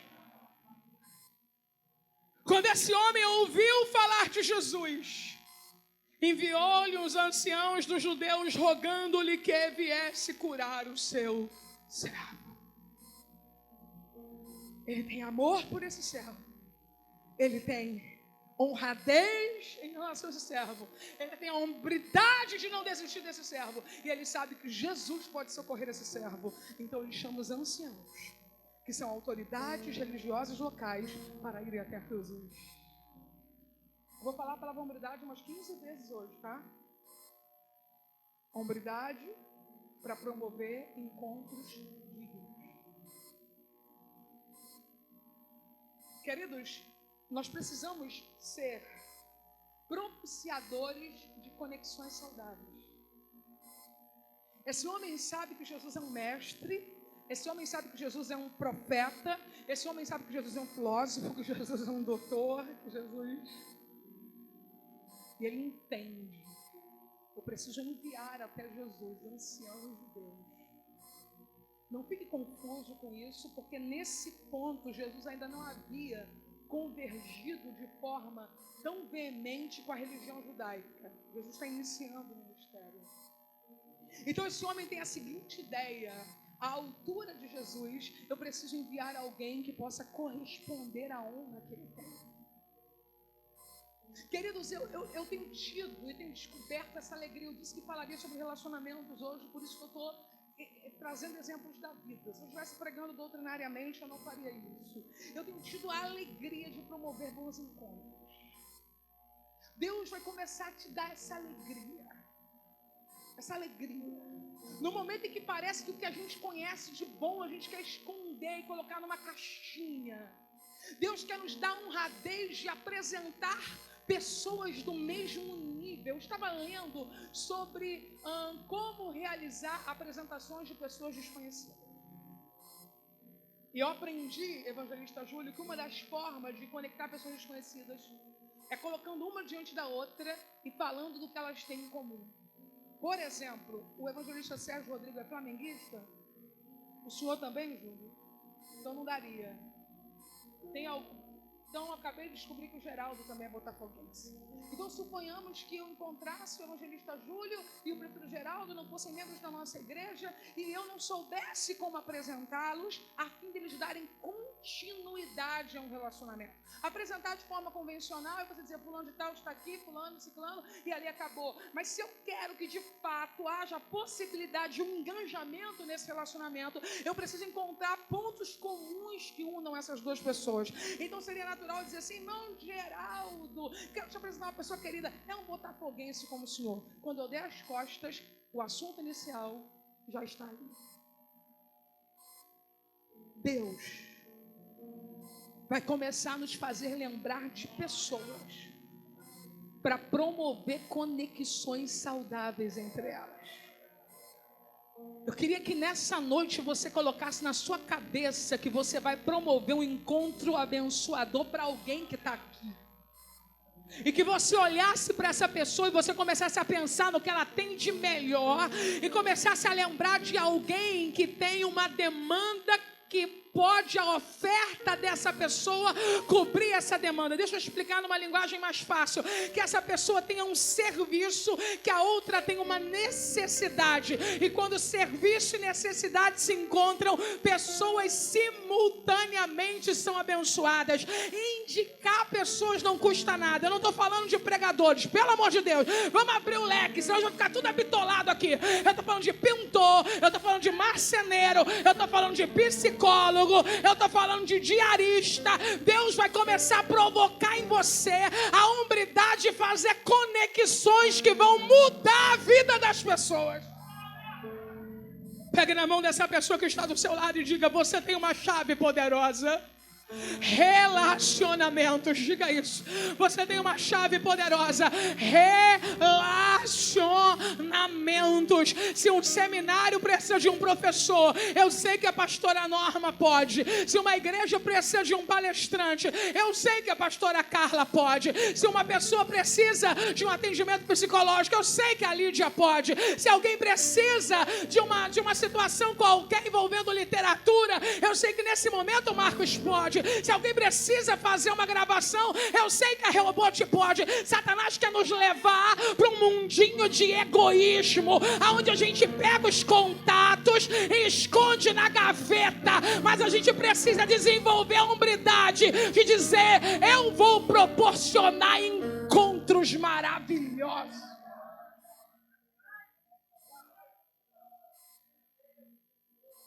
Speaker 1: Quando esse homem ouviu falar de Jesus, enviou-lhe os anciãos dos judeus rogando-lhe que viesse curar o seu servo. Ele tem amor por esse servo. Ele tem honradez em relação a esse servo. Ele tem a hombridade de não desistir desse servo. E ele sabe que Jesus pode socorrer esse servo. Então ele chama os anciãos, que são autoridades religiosas locais, para irem até Jesus. Eu vou falar a palavra hombridade umas 15 vezes hoje, tá? Hombridade para promover encontros dignos. Queridos, nós precisamos ser propiciadores de conexões saudáveis. Esse homem sabe que Jesus é um mestre, esse homem sabe que Jesus é um profeta, esse homem sabe que Jesus é um filósofo, que Jesus é um doutor, que Jesus... E ele entende, eu preciso enviar até Jesus, anciãos de Deus. Não fique confuso com isso, porque nesse ponto Jesus ainda não havia convergido de forma tão veemente com a religião judaica. Jesus está iniciando o ministério. Então esse homem tem a seguinte ideia: à altura de Jesus, eu preciso enviar alguém que possa corresponder à honra que ele tem. Queridos, eu tenho tido e tenho descoberto essa alegria. Eu disse que falaria sobre relacionamentos hoje, por isso que eu estou trazendo exemplos da vida. Se eu estivesse pregando doutrinariamente, eu não faria isso. Eu tenho tido a alegria de promover bons encontros. Deus vai começar a te dar essa alegria. essa alegria. No momento em que parece que o que a gente conhece de bom, a gente quer esconder e colocar numa caixinha. Deus quer nos dar honradez de apresentar pessoas do mesmo nível. Eu estava lendo sobre como realizar apresentações de pessoas desconhecidas. E eu aprendi, evangelista Júlio, que uma das formas de conectar pessoas desconhecidas é colocando uma diante da outra e falando do que elas têm em comum. Por exemplo, o evangelista Sérgio Rodrigo é flamenguista? O senhor também, Júlio? Então não daria. Tem algum? Então eu acabei de descobrir que o Geraldo também é botafoguense. Então suponhamos que eu encontrasse o evangelista Júlio e o prefeito Geraldo não fossem membros da nossa igreja e eu não soubesse como apresentá-los a fim de eles darem continuidade a um relacionamento. Apresentar de forma convencional é você dizer fulano de tal está aqui, fulano, ciclano e ali acabou. Mas se eu quero que de fato haja a possibilidade de um engajamento nesse relacionamento, eu preciso encontrar pontos comuns que unam essas duas pessoas. Então seria natural dizer assim, irmão Geraldo, quero te apresentar uma pessoa querida, é um botafoguense como o senhor. Quando eu der as costas, o assunto inicial já está ali. Deus vai começar a nos fazer lembrar de pessoas para promover conexões saudáveis entre elas. Eu queria que nessa noite você colocasse na sua cabeça que você vai promover um encontro abençoador para alguém que está aqui. E que você olhasse para essa pessoa e você começasse a pensar no que ela tem de melhor. E começasse a lembrar de alguém que tem uma demanda que pode a oferta dessa pessoa cobrir essa demanda. Deixa eu explicar numa linguagem mais fácil. Que essa pessoa tenha um serviço, que a outra tenha uma necessidade. E quando serviço e necessidade se encontram, pessoas simultaneamente são abençoadas. Indicar pessoas não custa nada. Eu não estou falando de pregadores, pelo amor de Deus. Vamos abrir o leque, senão vai ficar tudo abitolado aqui. Eu estou falando de pintor, eu estou falando de marceneiro, eu estou falando de psicólogo, eu estou falando de diarista. Deus vai começar a provocar em você a hombridade de fazer conexões que vão mudar a vida das pessoas. Pegue na mão dessa pessoa que está do seu lado e diga: você tem uma chave poderosa. Relacionamentos, diga isso. Você tem uma chave poderosa. Relacionamentos. Se um seminário precisa de um professor, eu sei que a pastora Norma pode. Se uma igreja precisa de um palestrante, eu sei que a pastora Carla pode. Se uma pessoa precisa de um atendimento psicológico, eu sei que a Lídia pode. Se alguém precisa de uma situação qualquer envolvendo literatura, eu sei que nesse momento o Marcos pode. Se alguém precisa fazer uma gravação, eu sei que a Robot pode. Satanás quer nos levar para um mundinho de egoísmo, onde a gente pega os contatos e esconde na gaveta. Mas a gente precisa desenvolver a hombridade de dizer: eu vou proporcionar encontros maravilhosos.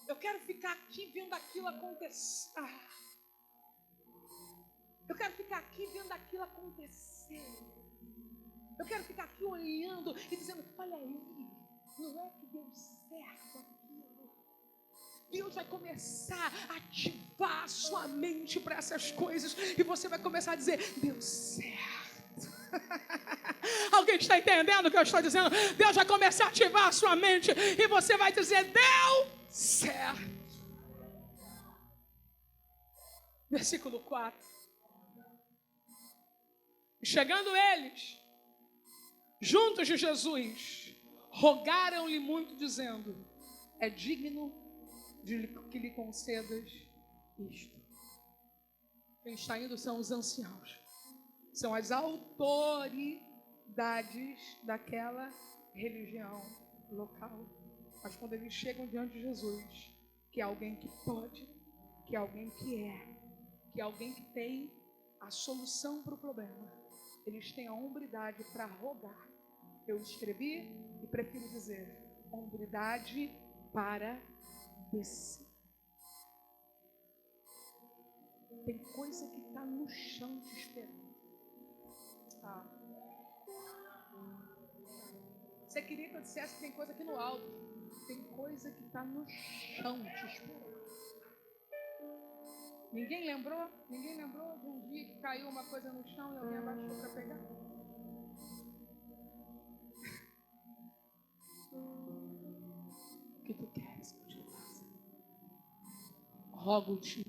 Speaker 1: Eu quero ficar aqui vendo aquilo acontecer. Eu quero ficar aqui vendo aquilo acontecer. Eu quero ficar aqui olhando e dizendo: olha aí, não é que deu certo aquilo. Deus vai começar a ativar a sua mente para essas coisas. E você vai começar a dizer: deu certo. Alguém está entendendo o que eu estou dizendo? Deus vai começar a ativar a sua mente e você vai dizer: deu certo. Versículo 4. Chegando eles, juntos de Jesus, rogaram-lhe muito, dizendo: é digno de que lhe concedas isto. Quem está indo são os anciãos, são as autoridades daquela religião local. Mas quando eles chegam diante de Jesus, que é alguém que pode, que é alguém que é alguém que tem a solução para o problema, eles têm a hombridade para rogar. Eu escrevi e prefiro dizer: hombridade para descer. Tem coisa que está no chão te esperando. Você queria que eu dissesse que tem coisa aqui no alto. Tem coisa que está no chão te esperando. Ninguém lembrou? Ninguém lembrou de um dia que caiu uma coisa no chão e alguém abaixou para pegar? O que tu queres que eu te faça? Rogo-te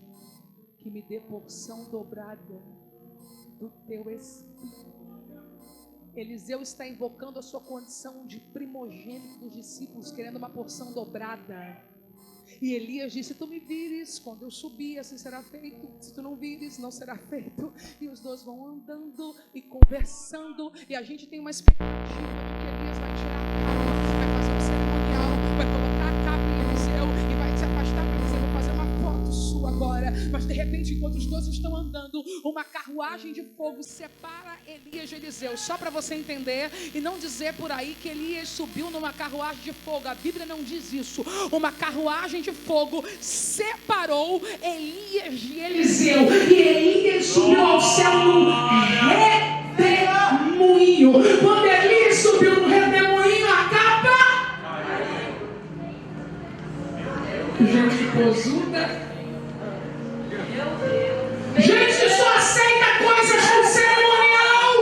Speaker 1: que me dê porção dobrada do teu espírito. Eliseu está invocando a sua condição de primogênito dos discípulos, querendo uma porção dobrada. E Elias disse: se tu me vires, quando eu subir, assim será feito. Se tu não vires, não será feito. E os dois vão andando e conversando. E a gente tem uma expectativa de que Elias vai tirar a capa, vai fazer um cerimonial, vai colocar a capa em Eliseu e vai se afastar para dizer: vou fazer uma foto sua agora. Mas de repente, enquanto os dois estão andando, uma carruagem de fogo separa Elias de Eliseu. Só para você entender e não dizer por aí que Elias subiu numa carruagem de fogo. A Bíblia não diz isso. Uma carruagem de fogo separou Elias de Eliseu. E Elias subiu ao céu no redemoinho. Quando Elias subiu no redemoinho, a capa... gente posuda. Gente só aceita coisas com cerimonial.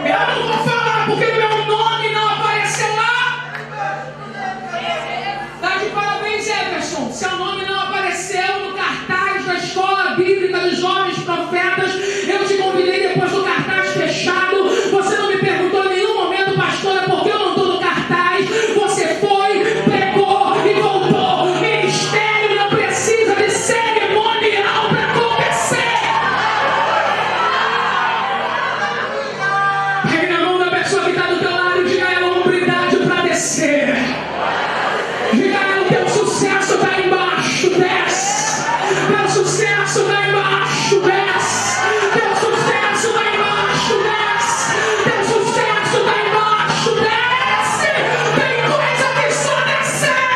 Speaker 1: Eu não vou falar porque meu nome não apareceu lá. Tá de parabéns, Everson. Seu nome não apareceu no cartaz da escola bíblica dos jovens profetas. Eu te convidei depois do cartaz fechado. Você não me perguntou em nenhum momento, pastora, por que eu não estou no cartaz. Você foi, pregou e voltou. Ministério não precisa de cerimonial para acontecer. Pegue na mão da pessoa que está do teu lado e diga a ela: hombridade para descer. Diga a ela: o teu sucesso está embaixo, desce. Teu sucesso está embaixo, desce. Teu sucesso está embaixo, desce. Teu sucesso está embaixo, desce. Tem coisa que só descendo.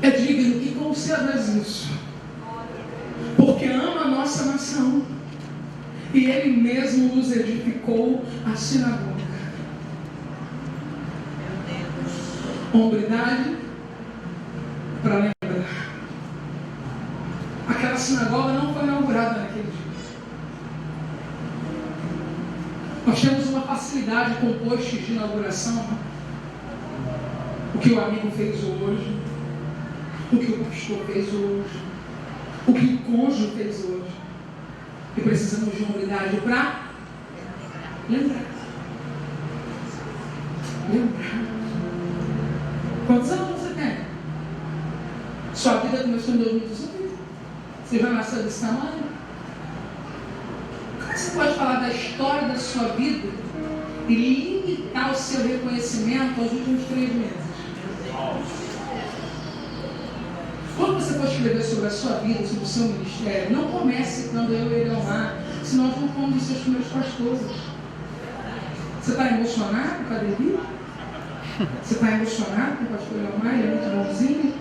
Speaker 1: É digno que concedas isso, porque ama a nossa nação e Ele mesmo nos edificou a sinagoga. Hombridade para lembrar. Aquela sinagoga não foi inaugurada naquele dia. Nós temos uma facilidade com posts de inauguração, né? O que o amigo fez hoje, o que o pastor fez hoje, o que o cônjuge fez hoje. E precisamos de hombridade para lembrar. Lembrar. Quantos anos você tem? Sua vida começou em 2018? Você já nasceu desse tamanho? Como você pode falar da história da sua vida e limitar o seu reconhecimento aos últimos 3 meses? Quando você for escrever sobre a sua vida, sobre o seu ministério, não comece citando eu e ele lá, senão nós não fomos os seus primeiros pastores. Você está emocionado com a Devi? Você está emocionado com o pastor Leomar? Ele é muito bonzinho?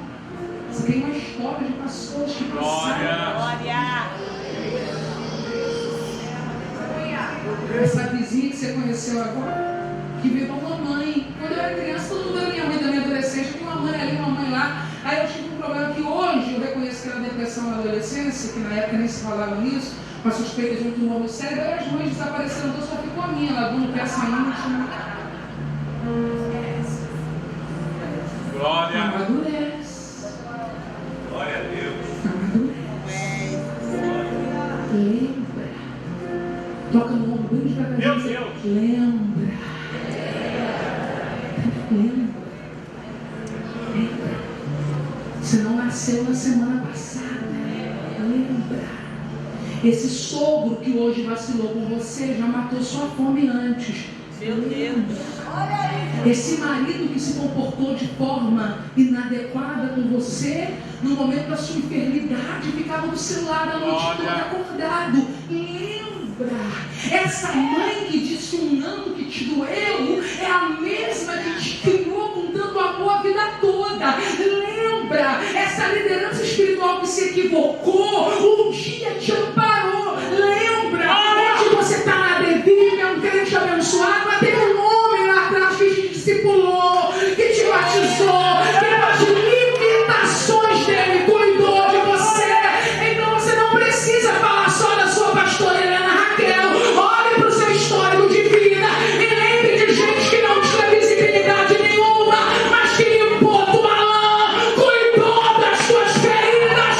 Speaker 1: Você tem uma história de pastores que passaram. Glória! Essa vizinha que você conheceu agora, que virou uma mãe. Quando eu era criança, todo mundo era minha mãe da minha adolescência. Tinha uma mãe ali, uma mãe lá. Aí eu tive um problema que hoje eu reconheço que era depressão na adolescência, que na época nem se falava nisso, uma suspeita de um tumor no cérebro. Aí as mães desapareceram, então só ficou a minha, lavando peça íntima.
Speaker 2: Glória!
Speaker 1: Amadurece.
Speaker 2: Glória a Deus!
Speaker 1: Amadurece. Lembra. Toca no ombro bem devagarzinho.
Speaker 2: Meu Deus!
Speaker 1: Lembra. Você não nasceu na semana passada. Lembra. Esse sogro que hoje vacilou com você já matou sua fome antes. Meu Deus. Esse marido que se comportou de forma inadequada com você, no momento da sua enfermidade, ficava do seu lado a noite toda acordado. Lembra. Essa mãe que disse um não, que te doeu, é a mesma que te criou com tanto amor a vida toda. Lembra. lembra, essa liderança espiritual que se equivocou, um dia te amparou. Lembra, onde você está na devida, é um crente abençoado, mas tem um homem lá atrás que te discipulou, que te batizou, que nas limitações dele cuidou de você. Então você não precisa falar só da sua pastora Helena Raquel. Olhe para o seu histórico de vida e lembre de gente que não tinha visibilidade nenhuma, mas que limpou a tua lã, cuidou das suas feridas.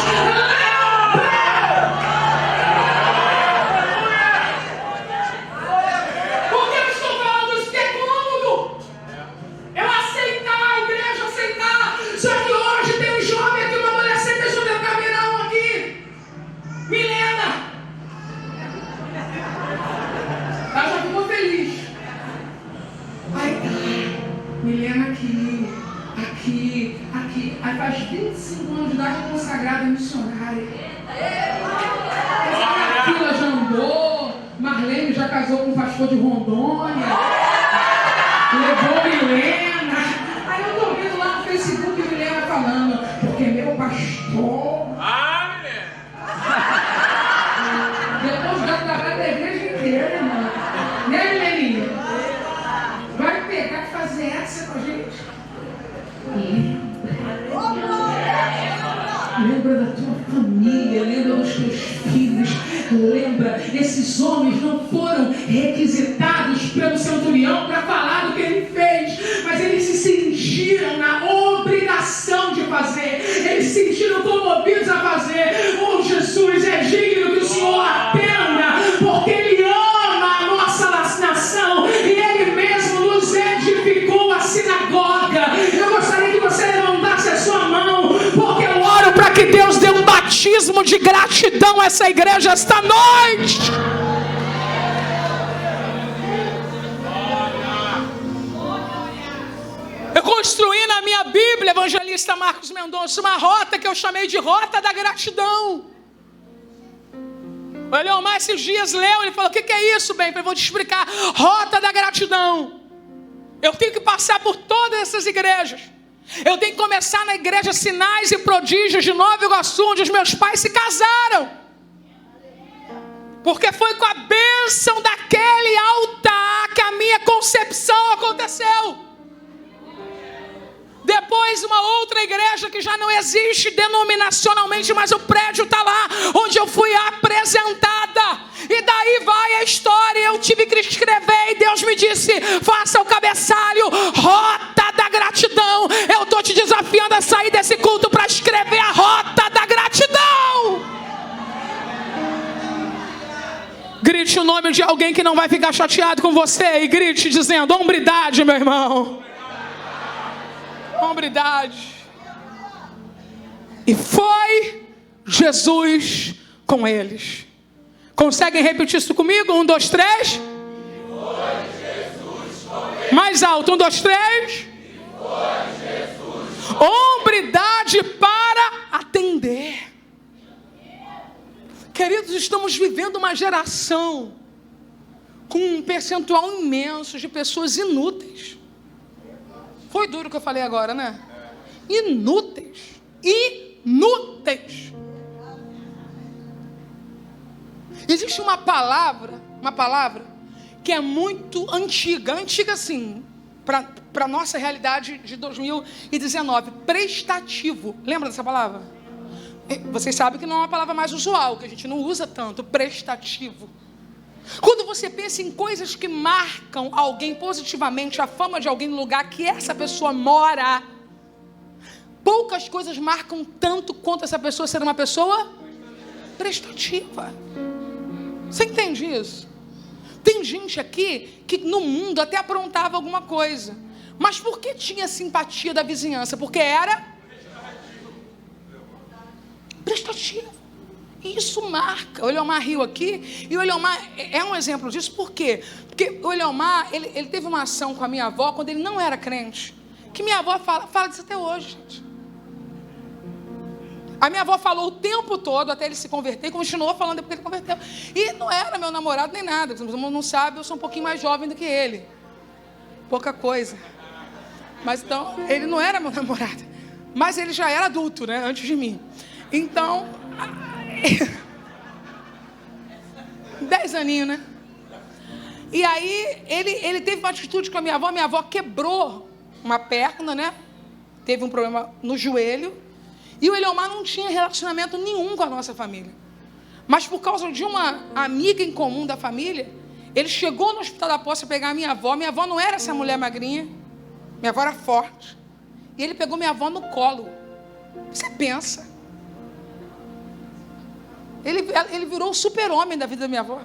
Speaker 1: Por que eu estou falando isso? Que é cômodo eu aceitar, a igreja aceitar. Só que hoje tem um jovem aqui, uma adolescente, deixa eu ver o caminhão aqui. Milena. Ela já ficou feliz. Aí tá, Milena aqui. Aí faz 25 anos de idade, consagrada missionária. Essa fila já andou. Marlene já casou com um pastor de Rondônia. Levou Milena. Aí eu tô vendo lá no Facebook Milena falando, porque meu pastor. Depois já trabalha da igreja inteira, irmão. Né, Mileninha? Vai pegar e fazer essa com a gente. Lembra da tua família, lembra dos teus filhos, lembra, esses homens não foram requisitados pelo centurião para falar do que ele fez, mas eles se sentiram na obrigação de fazer, eles se sentiram comovidos a fazer. Oh, Jesus, é digno que o Senhor atenda, porque Ele ama a nossa nação e Ele mesmo nos edificou a sinagoga. Eu gostaria que você levantasse a sua mão, porque eu oro para que Deus dê um batismo de gratidão a essa igreja esta noite. Eu construí na minha Bíblia, evangelista Marcos Mendonça, uma rota que eu chamei de Rota da Gratidão. O Eliomar esses dias leu, ele falou, o que é isso, bem? Eu vou te explicar. Rota da Gratidão. Eu tenho que passar por todas essas igrejas. Eu tenho que começar na igreja Sinais e Prodígios de Nova Iguaçu, onde os meus pais se casaram. Porque foi com a bênção daquele altar que a minha concepção aconteceu. Depois uma outra igreja que já não existe denominacionalmente, mas o prédio está lá, onde eu fui apresentada. E daí vai a história, eu tive que escrever e Deus me disse, faça o cabeçalho, Rota da Gratidão. Eu estou te desafiando a sair desse culto para escrever a Rota da Gratidão. Grite o nome de alguém que não vai ficar chateado com você e grite dizendo, hombridade, meu irmão. Hombridade. E foi Jesus com eles. Conseguem repetir isso comigo? 1, 2, 3. E foi Jesus com eles. Mais alto, 1, 2, 3. E foi Jesus. Hombridade para atender. Queridos, estamos vivendo uma geração com um percentual imenso de pessoas inúteis. Foi duro o que eu falei agora, né? Inúteis. Inúteis. Existe uma palavra que é muito antiga. Antiga assim, para a nossa realidade de 2019. Prestativo. Lembra dessa palavra? Vocês sabem que não é uma palavra mais usual, que a gente não usa tanto. Prestativo. Quando você pensa em coisas que marcam alguém positivamente, a fama de alguém no lugar que essa pessoa mora, poucas coisas marcam tanto quanto essa pessoa ser uma pessoa prestativa. Você entende isso? Tem gente aqui que no mundo até aprontava alguma coisa, mas por que tinha simpatia da vizinhança? Porque era prestativo. Isso marca. O Eliomar riu aqui, e o Eliomar é um exemplo disso. Por quê? Porque o Eliomar, ele teve uma ação com a minha avó quando ele não era crente, que minha avó fala disso até hoje, gente. A minha avó falou o tempo todo até ele se converter, e continuou falando depois que ele converteu. E não era meu namorado nem nada. Todo mundo não sabe, eu sou um pouquinho mais jovem do que ele. Pouca coisa. Mas então, ele não era meu namorado.
Speaker 3: Mas ele já era adulto, né? Antes de mim. Então, 10 aninhos, né? E aí, ele teve uma atitude com a minha avó. Minha avó quebrou uma perna, né? Teve um problema no joelho. E o Eliomar não tinha relacionamento nenhum com a nossa família. Mas por causa de uma amiga em comum da família, ele chegou no Hospital da Poça pegar a minha avó. Minha avó não era essa mulher magrinha. Minha avó era forte. E ele pegou minha avó no colo. Você pensa. Ele virou o super-homem da vida da minha avó.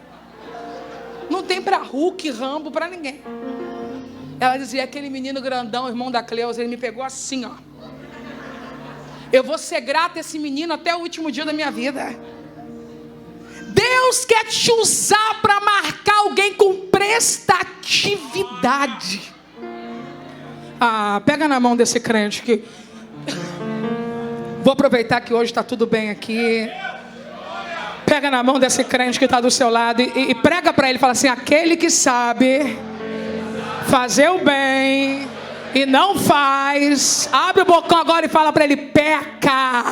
Speaker 3: Não tem pra Hulk, Rambo, pra ninguém. Ela dizia, aquele menino grandão, irmão da Cleusa, ele me pegou assim, ó. Eu vou ser grata a esse menino até o último dia da minha vida. Deus quer te usar para marcar alguém com prestatividade. Pega na mão desse crente que... Vou aproveitar que hoje está tudo bem aqui. Pega na mão desse crente que está do seu lado e prega para ele. Fala assim, aquele que sabe fazer o bem e não faz, abre o bocão agora e fala para ele, peca.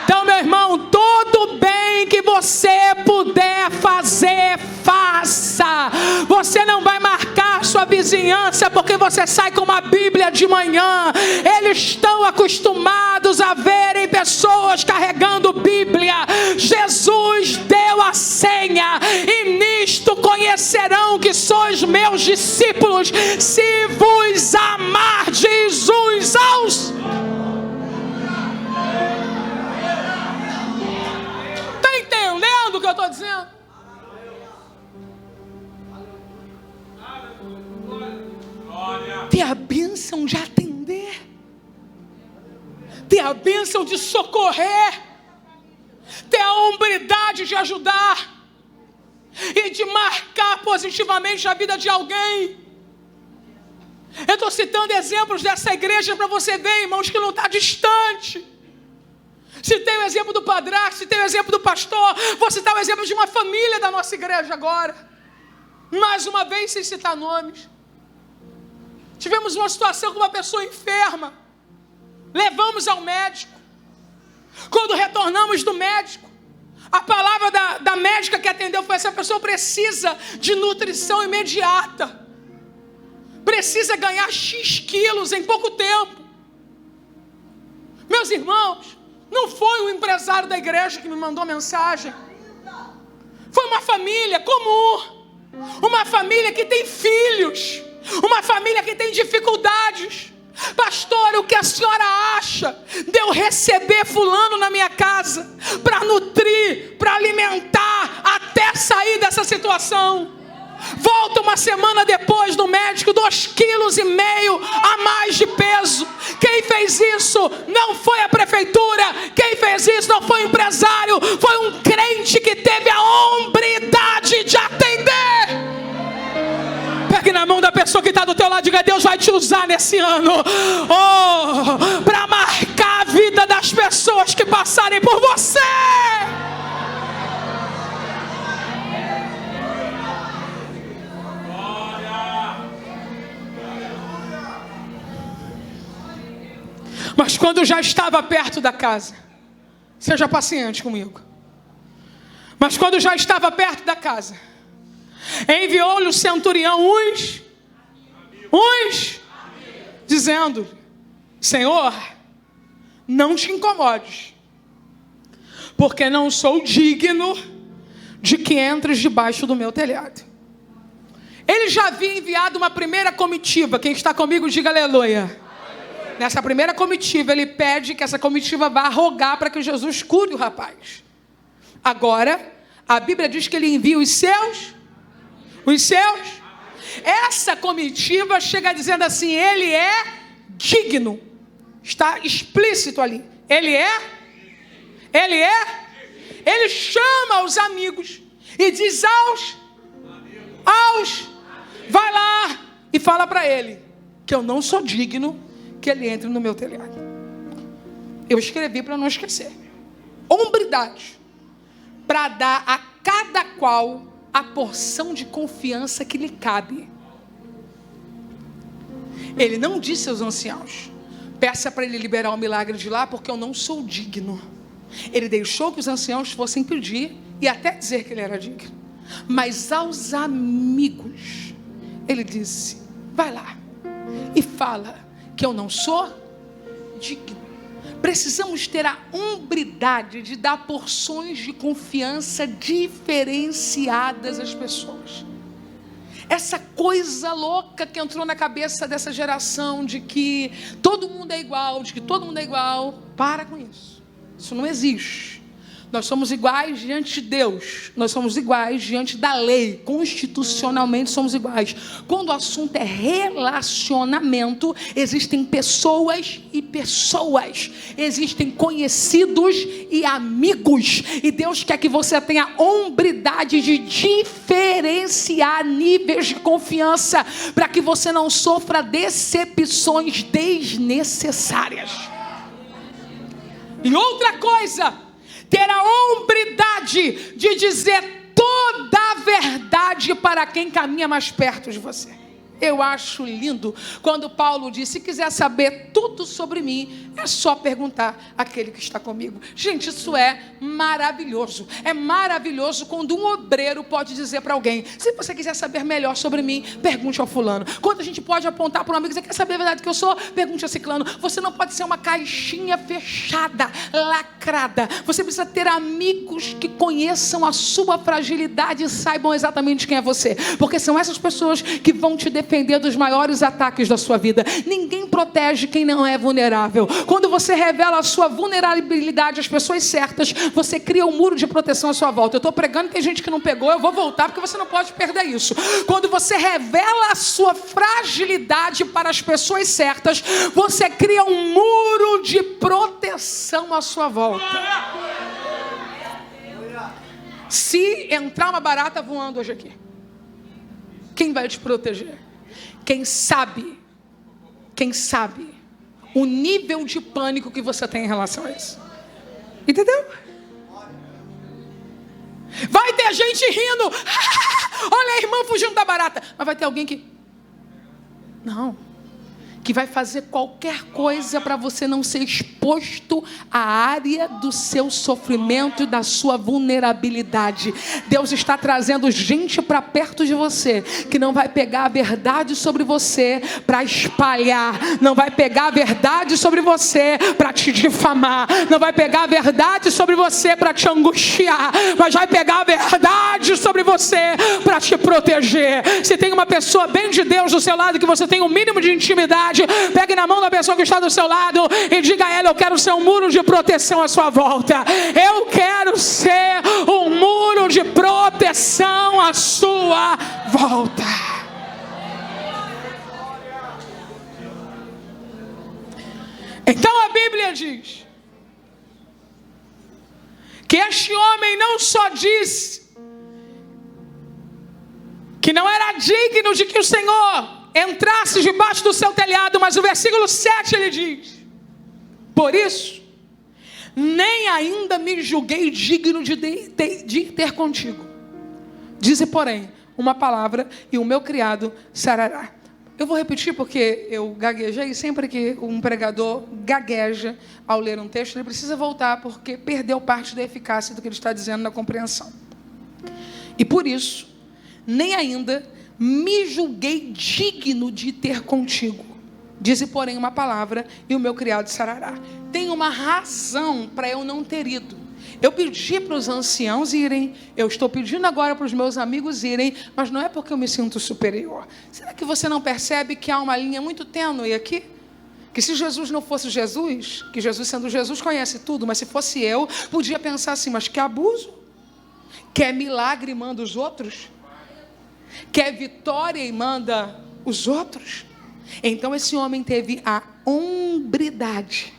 Speaker 3: Então, meu irmão, todo bem que você puder fazer, faça. Você não vai marcar sua vizinhança porque você sai com uma Bíblia de manhã. Eles estão acostumados a verem pessoas carregando Bíblia. Jesus deu a senha, e nisto conhecerão que sois meus discípulos, se vos amardes uns aos... Entendendo o que eu estou dizendo? Ter a bênção de atender, ter a bênção de socorrer, ter a hombridade de ajudar e de marcar positivamente a vida de alguém. Eu estou citando exemplos dessa igreja para você ver, irmãos, que não está distante. Citei o exemplo do padrasto, citei o exemplo do pastor, vou citar o exemplo de uma família da nossa igreja agora. Mais uma vez, sem citar nomes. Tivemos uma situação com uma pessoa enferma. Levamos ao médico. Quando retornamos do médico, a palavra da médica que atendeu foi: essa pessoa precisa de nutrição imediata. Precisa ganhar X quilos em pouco tempo. Meus irmãos, não foi o empresário da igreja que me mandou mensagem. Foi uma família comum. Uma família que tem filhos. Uma família que tem dificuldades. Pastor, o que a senhora acha de eu receber fulano na minha casa para nutrir, para alimentar, até sair dessa situação? Volta uma semana depois do médico, 2,5 quilos a mais de peso. Quem fez isso não foi a prefeitura. Quem fez isso não foi o empresário. Foi um crente que teve a hombridade de atender. Pegue na mão da pessoa que está do teu lado e diga: Deus vai te usar nesse ano para marcar a vida das pessoas que passarem por você. Mas quando já estava perto da casa, seja paciente comigo. Mas quando já estava perto da casa, enviou-lhe o centurião uns, dizendo: Senhor, não te incomodes, porque não sou digno de que entres debaixo do meu telhado. Ele já havia enviado uma primeira comitiva. Quem está comigo, diga aleluia. Nessa primeira comitiva, ele pede que essa comitiva vá rogar para que Jesus cure o rapaz. Agora, a Bíblia diz que ele envia os seus. Essa comitiva chega dizendo assim: ele é digno. Está explícito ali. Ele chama os amigos e diz vai lá e fala para ele que eu não sou digno que ele entre no meu telhado. Eu escrevi para não esquecer. Hombridade para dar a cada qual a porção de confiança que lhe cabe. Ele não disse aos anciãos: Peça para ele liberar o milagre de lá, porque eu não sou digno. Ele deixou que os anciãos fossem pedir e até dizer que ele era digno. Mas aos amigos, ele disse: vai lá e fala que eu não sou digno. Precisamos ter a hombridade de dar porções de confiança diferenciadas às pessoas. Essa coisa louca que entrou na cabeça dessa geração de que todo mundo é igual, para com isso. Isso não existe. Nós somos iguais diante de Deus. Nós somos iguais diante da lei. Constitucionalmente somos iguais. Quando o assunto é relacionamento, existem pessoas e pessoas. Existem conhecidos e amigos. E Deus quer que você tenha hombridade de diferenciar níveis de confiança, para que você não sofra decepções desnecessárias. E outra coisa, ter a hombridade de dizer toda a verdade para quem caminha mais perto de você. Eu acho lindo quando Paulo diz: se quiser saber tudo sobre mim, é só perguntar àquele que está comigo. Gente, isso é maravilhoso. É maravilhoso quando um obreiro pode dizer para alguém: se você quiser saber melhor sobre mim, pergunte ao fulano. Quando a gente pode apontar para um amigo e dizer: quer saber a verdade que eu sou? Pergunte a ciclano. Você não pode ser uma caixinha fechada, lacrada. Você precisa ter amigos que conheçam a sua fragilidade e saibam exatamente quem é você. Porque são essas pessoas que vão te defender dos maiores ataques da sua vida. Ninguém protege quem não é vulnerável. Quando você revela a sua vulnerabilidade às pessoas certas, você cria um muro de proteção à sua volta. Eu estou pregando, tem gente que não pegou, eu vou voltar, porque você não pode perder isso. Quando você revela a sua fragilidade para as pessoas certas, você cria um muro de proteção à sua volta. Se entrar uma barata voando hoje aqui, quem vai te proteger? Quem sabe o nível de pânico que você tem em relação a isso. Entendeu? Vai ter gente rindo. Olha a irmã fugindo da barata. Mas vai ter alguém que vai fazer qualquer coisa para você não ser exposto à área do seu sofrimento e da sua vulnerabilidade. Deus está trazendo gente para perto de você que não vai pegar a verdade sobre você para espalhar, não vai pegar a verdade sobre você para te difamar, não vai pegar a verdade sobre você para te angustiar, mas vai pegar a verdade sobre você para te proteger. Se tem uma pessoa bem de Deus do seu lado, que você tem um mínimo de intimidade, pegue na mão da pessoa que está do seu lado e diga a ela: eu quero ser um muro de proteção à sua volta. Eu quero ser um muro de proteção à sua volta. Então a Bíblia diz que este homem não só disse que não era digno de que o Senhor entrasse debaixo do seu telhado, mas o versículo 7 ele diz: por isso, nem ainda me julguei digno de ir ter contigo. Dize, porém, uma palavra e o meu criado sarará. Eu vou repetir porque eu gaguejei. Sempre que um pregador gagueja ao ler um texto, ele precisa voltar, porque perdeu parte da eficácia do que ele está dizendo na compreensão. E por isso, nem ainda me julguei digno de ter contigo. Dize, porém, uma palavra e o meu criado sarará. Tem uma razão para eu não ter ido. Eu pedi para os anciãos irem, eu estou pedindo agora para os meus amigos irem, mas não é porque eu me sinto superior. Será que você não percebe que há uma linha muito tênue aqui? Que se Jesus não fosse Jesus, que Jesus sendo Jesus conhece tudo, mas se fosse eu, podia pensar assim: mas que abuso? Quer milagre e manda os outros? Quer vitória e manda os outros? Então esse homem teve a hombridade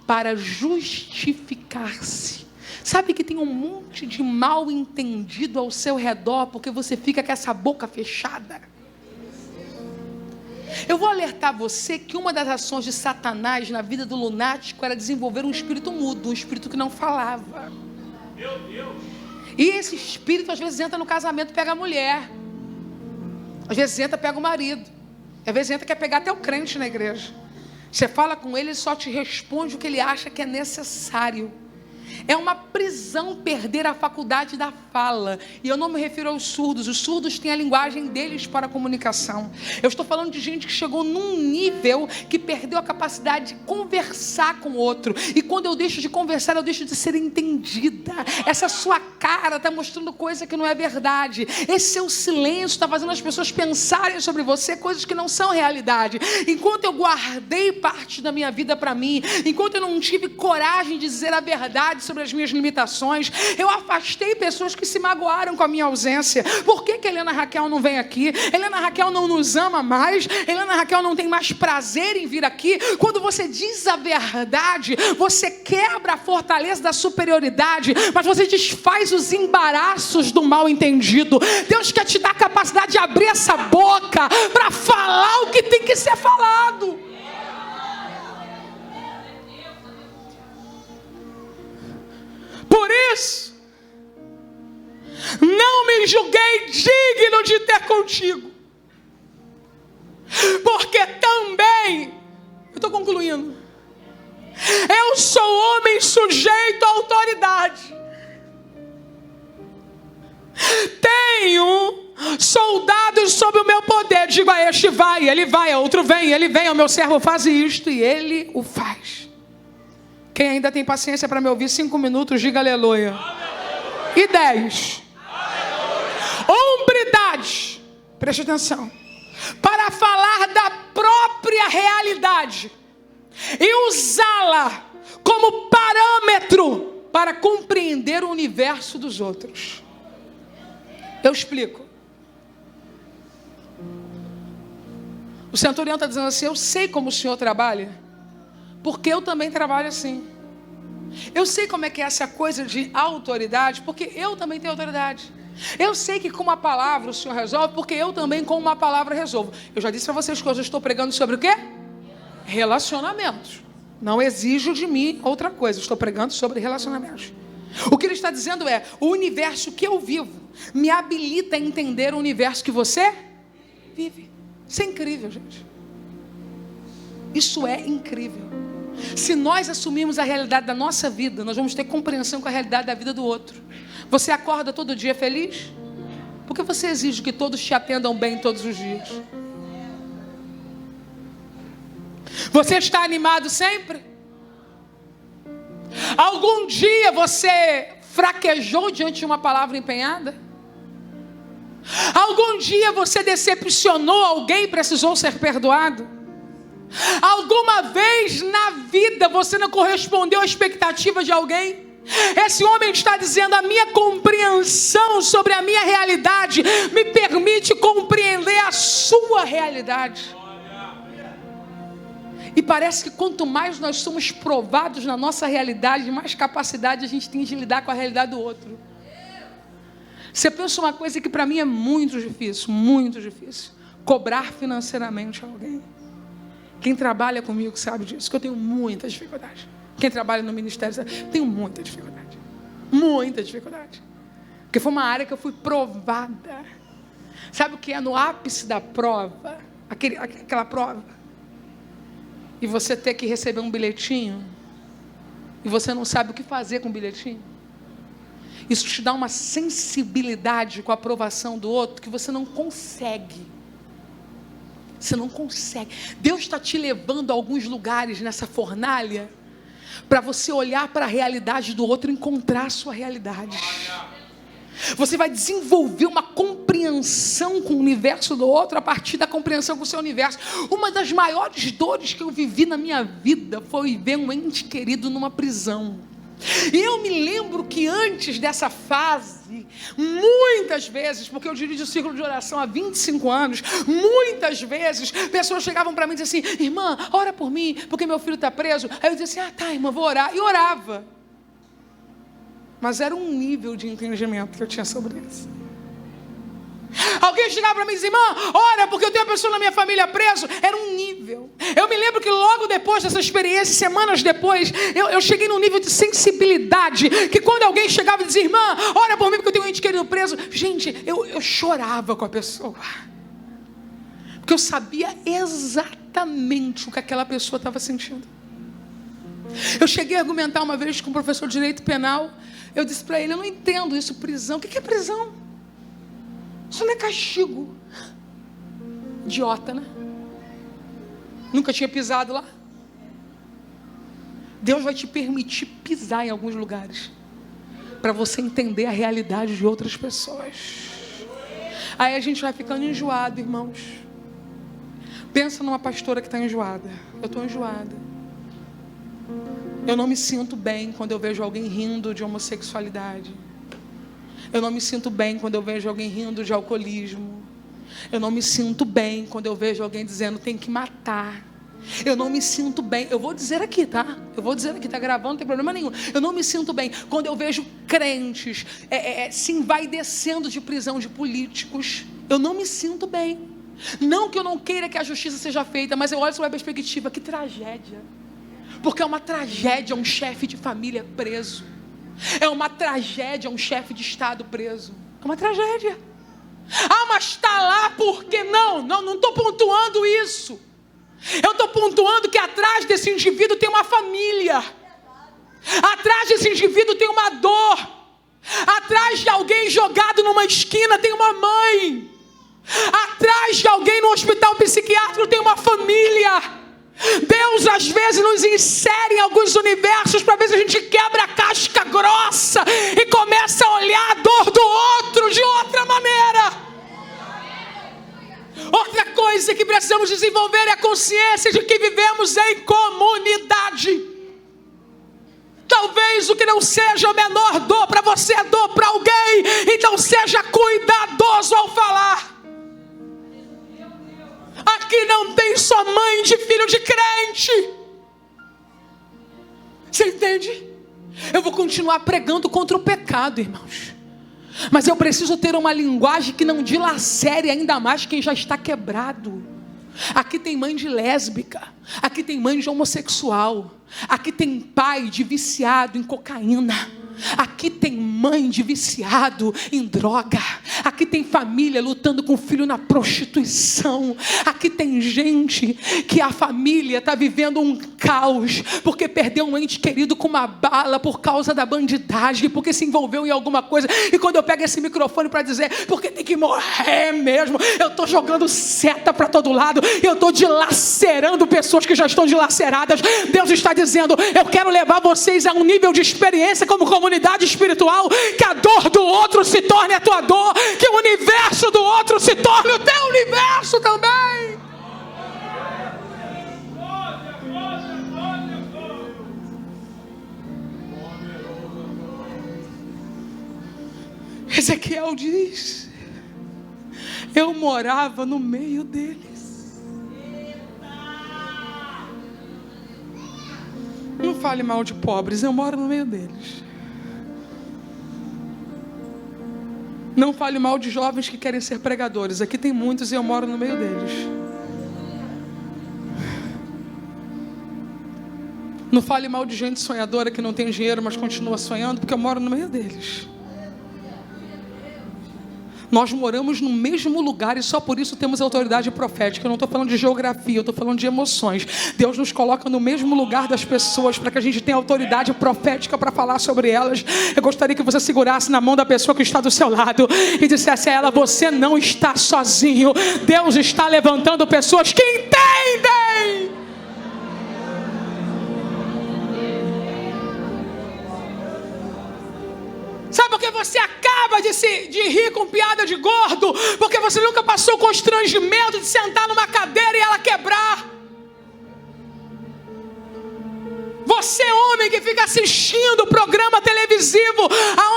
Speaker 3: para justificar-se. Sabe que tem um monte de mal entendido ao seu redor, porque você fica com essa boca fechada. Eu vou alertar você que uma das ações de Satanás na vida do lunático era desenvolver um espírito mudo, um espírito que não falava.
Speaker 2: Meu Deus!
Speaker 3: E esse espírito às vezes entra no casamento e pega a mulher. Às vezes entra e pega o marido. Às vezes entra, quer pegar até o crente na igreja. Você fala com ele, ele só te responde o que ele acha que é necessário. É uma prisão perder a faculdade da fala. E eu não me refiro aos surdos. Os surdos têm a linguagem deles para a comunicação. Eu estou falando de gente que chegou num nível que perdeu a capacidade de conversar com o outro. E quando eu deixo de conversar, eu deixo de ser entendida. Essa sua cara está mostrando coisa que não é verdade. Esse seu silêncio está fazendo as pessoas pensarem sobre você coisas que não são realidade. Enquanto eu guardei parte da minha vida para mim, enquanto eu não tive coragem de dizer a verdade sobre as minhas limitações, eu afastei pessoas que se magoaram com a minha ausência. Por que Helena Raquel não vem aqui? Helena Raquel não nos ama mais? Helena Raquel não tem mais prazer em vir aqui? Quando você diz a verdade, você quebra a fortaleza da superioridade, mas você desfaz os embaraços do mal entendido. Deus quer te dar a capacidade de abrir essa boca para falar o que tem que ser falado. Por isso, não me julguei digno de ter contigo, porque também, eu estou concluindo, eu sou homem sujeito à autoridade, tenho soldados sob o meu poder. Digo a este vai, ele vai, a outro vem, ele vem, o meu servo faz isto, e ele o faz. Quem ainda tem paciência para me ouvir 5 minutos, diga aleluia. Aleluia. E 10. Aleluia. Hombridade, preste atenção, para falar da própria realidade e usá-la como parâmetro para compreender o universo dos outros. Eu explico. O centurião está dizendo assim: eu sei como o senhor trabalha, porque eu também trabalho assim. Eu sei como é que é essa coisa de autoridade, porque eu também tenho autoridade. Eu sei que com uma palavra o Senhor resolve, porque eu também com uma palavra resolvo. Eu já disse para vocês que hoje eu estou pregando sobre o quê? Relacionamentos. Não exijo de mim outra coisa, eu estou pregando sobre relacionamentos. O que ele está dizendo é: o universo que eu vivo me habilita a entender o universo que você vive. Isso é incrível, gente. Isso é incrível. Se nós assumirmos a realidade da nossa vida, nós vamos ter compreensão com a realidade da vida do outro. Você acorda todo dia feliz? Por que você exige que todos te atendam bem todos os dias? Você está animado sempre? Algum dia você fraquejou diante de uma palavra empenhada? Algum dia você decepcionou alguém e precisou ser perdoado? Alguma vez na vida você não correspondeu à expectativa de alguém? Esse homem está dizendo: a minha compreensão sobre a minha realidade me permite compreender a sua realidade. E parece que quanto mais nós somos provados na nossa realidade, mais capacidade a gente tem de lidar com a realidade do outro. Você pensa uma coisa que para mim é muito difícil: cobrar financeiramente alguém. Quem trabalha comigo sabe disso, que eu tenho muita dificuldade. Quem trabalha no ministério sabe, tenho muita dificuldade. Muita dificuldade. Porque foi uma área que eu fui provada. Sabe o que é no ápice da prova? Aquela prova. E você ter que receber um bilhetinho. E você não sabe o que fazer com o bilhetinho. Isso te dá uma sensibilidade com a aprovação do outro que você não consegue. Você não consegue. Deus está te levando a alguns lugares nessa fornalha para você olhar para a realidade do outro e encontrar a sua realidade. Você vai desenvolver uma compreensão com o universo do outro a partir da compreensão com o seu universo. Uma das maiores dores que eu vivi na minha vida foi ver um ente querido numa prisão. E eu me lembro que antes dessa fase, muitas vezes, porque eu dirijo o círculo de oração há 25 anos, muitas vezes pessoas chegavam para mim e diziam assim: irmã, ora por mim, porque meu filho está preso. Aí eu dizia assim: tá, irmã, vou orar. E orava. Mas era um nível de entendimento que eu tinha sobre isso. Alguém chegava para mim e dizia: irmã, ora, porque eu tenho uma pessoa na minha família preso. Era um nível. Eu me lembro que logo depois dessa experiência, semanas depois, eu cheguei num nível de sensibilidade, que quando alguém chegava e dizia: irmã, ora por mim porque eu tenho um ente querido preso. Gente, eu chorava com a pessoa. Porque eu sabia exatamente o que aquela pessoa estava sentindo. Eu cheguei a argumentar uma vez com um professor de direito penal. Eu disse para ele: eu não entendo isso, prisão. O que é prisão? Isso não é castigo. Idiota, né? Nunca tinha pisado lá. Deus vai te permitir pisar em alguns lugares para você entender a realidade de outras pessoas. Aí a gente vai ficando enjoado, irmãos. Pensa numa pastora que está enjoada. Eu estou enjoada. Eu não me sinto bem quando eu vejo alguém rindo de homossexualidade. Eu não me sinto bem quando eu vejo alguém rindo de alcoolismo. Eu não me sinto bem quando eu vejo alguém dizendo tem que matar. Eu não me sinto bem. Eu vou dizer aqui, tá? Eu vou dizer aqui, tá gravando, não tem problema nenhum. Eu não me sinto bem quando eu vejo crentes se envaidecendo de prisão de políticos. Eu não me sinto bem. Não que eu não queira que a justiça seja feita, mas eu olho sobre a perspectiva, que tragédia. Porque é uma tragédia um chefe de família preso. É uma tragédia um chefe de estado preso. É uma tragédia. Ah, mas está lá porque não estou pontuando isso. Eu estou pontuando que atrás desse indivíduo tem uma família. Atrás desse indivíduo tem uma dor. Atrás de alguém jogado numa esquina tem uma mãe. Atrás de alguém no hospital psiquiátrico tem uma família. Deus às vezes nos insere em alguns universos para ver se a gente quebra a casca grossa e começa a olhar a dor do outro de outra maneira. Outra coisa que precisamos desenvolver é a consciência de que vivemos em comunidade. Talvez o que não seja a menor dor para você é dor para alguém. Então seja cuidadoso ao falar. Aqui não tem só mãe de filho de crente. Você entende? Eu vou continuar pregando contra o pecado, irmãos. Mas eu preciso ter uma linguagem que não dilacere ainda mais quem já está quebrado. Aqui tem mãe de lésbica. Aqui tem mãe de homossexual. Aqui tem pai de viciado em cocaína. Aqui tem mãe de viciado em droga. Aqui tem família lutando com o filho na prostituição. Aqui tem gente que a família está vivendo um caos porque perdeu um ente querido com uma bala por causa da bandidagem, porque se envolveu em alguma coisa. E quando eu pego esse microfone para dizer porque tem que morrer mesmo, eu estou jogando seta para todo lado, eu estou dilacerando pessoas que já estão dilaceradas. Deus está dizendo: eu quero levar vocês a um nível de experiência como comunidade espiritual, que a dor do outro se torne a tua dor, que o universo do outro se torne o teu universo também. Ezequiel diz: eu morava no meio deles. Não fale mal de pobres, eu moro no meio deles. Não fale mal de jovens que querem ser pregadores. Aqui tem muitos e eu moro no meio deles. Não fale mal de gente sonhadora que não tem dinheiro, mas continua sonhando, porque eu moro no meio deles. Nós moramos no mesmo lugar e só por isso temos autoridade profética. Eu não estou falando de geografia, eu estou falando de emoções. Deus nos coloca no mesmo lugar das pessoas para que a gente tenha autoridade profética para falar sobre elas. Eu gostaria que você segurasse na mão da pessoa que está do seu lado e dissesse a ela: você não está sozinho. Deus está levantando pessoas que entendem. Sabe por que você acaba de rir com piada de gordo? Porque você nunca passou constrangimento de sentar numa cadeira e ela quebrar. Você, homem, que fica assistindo programa televisivo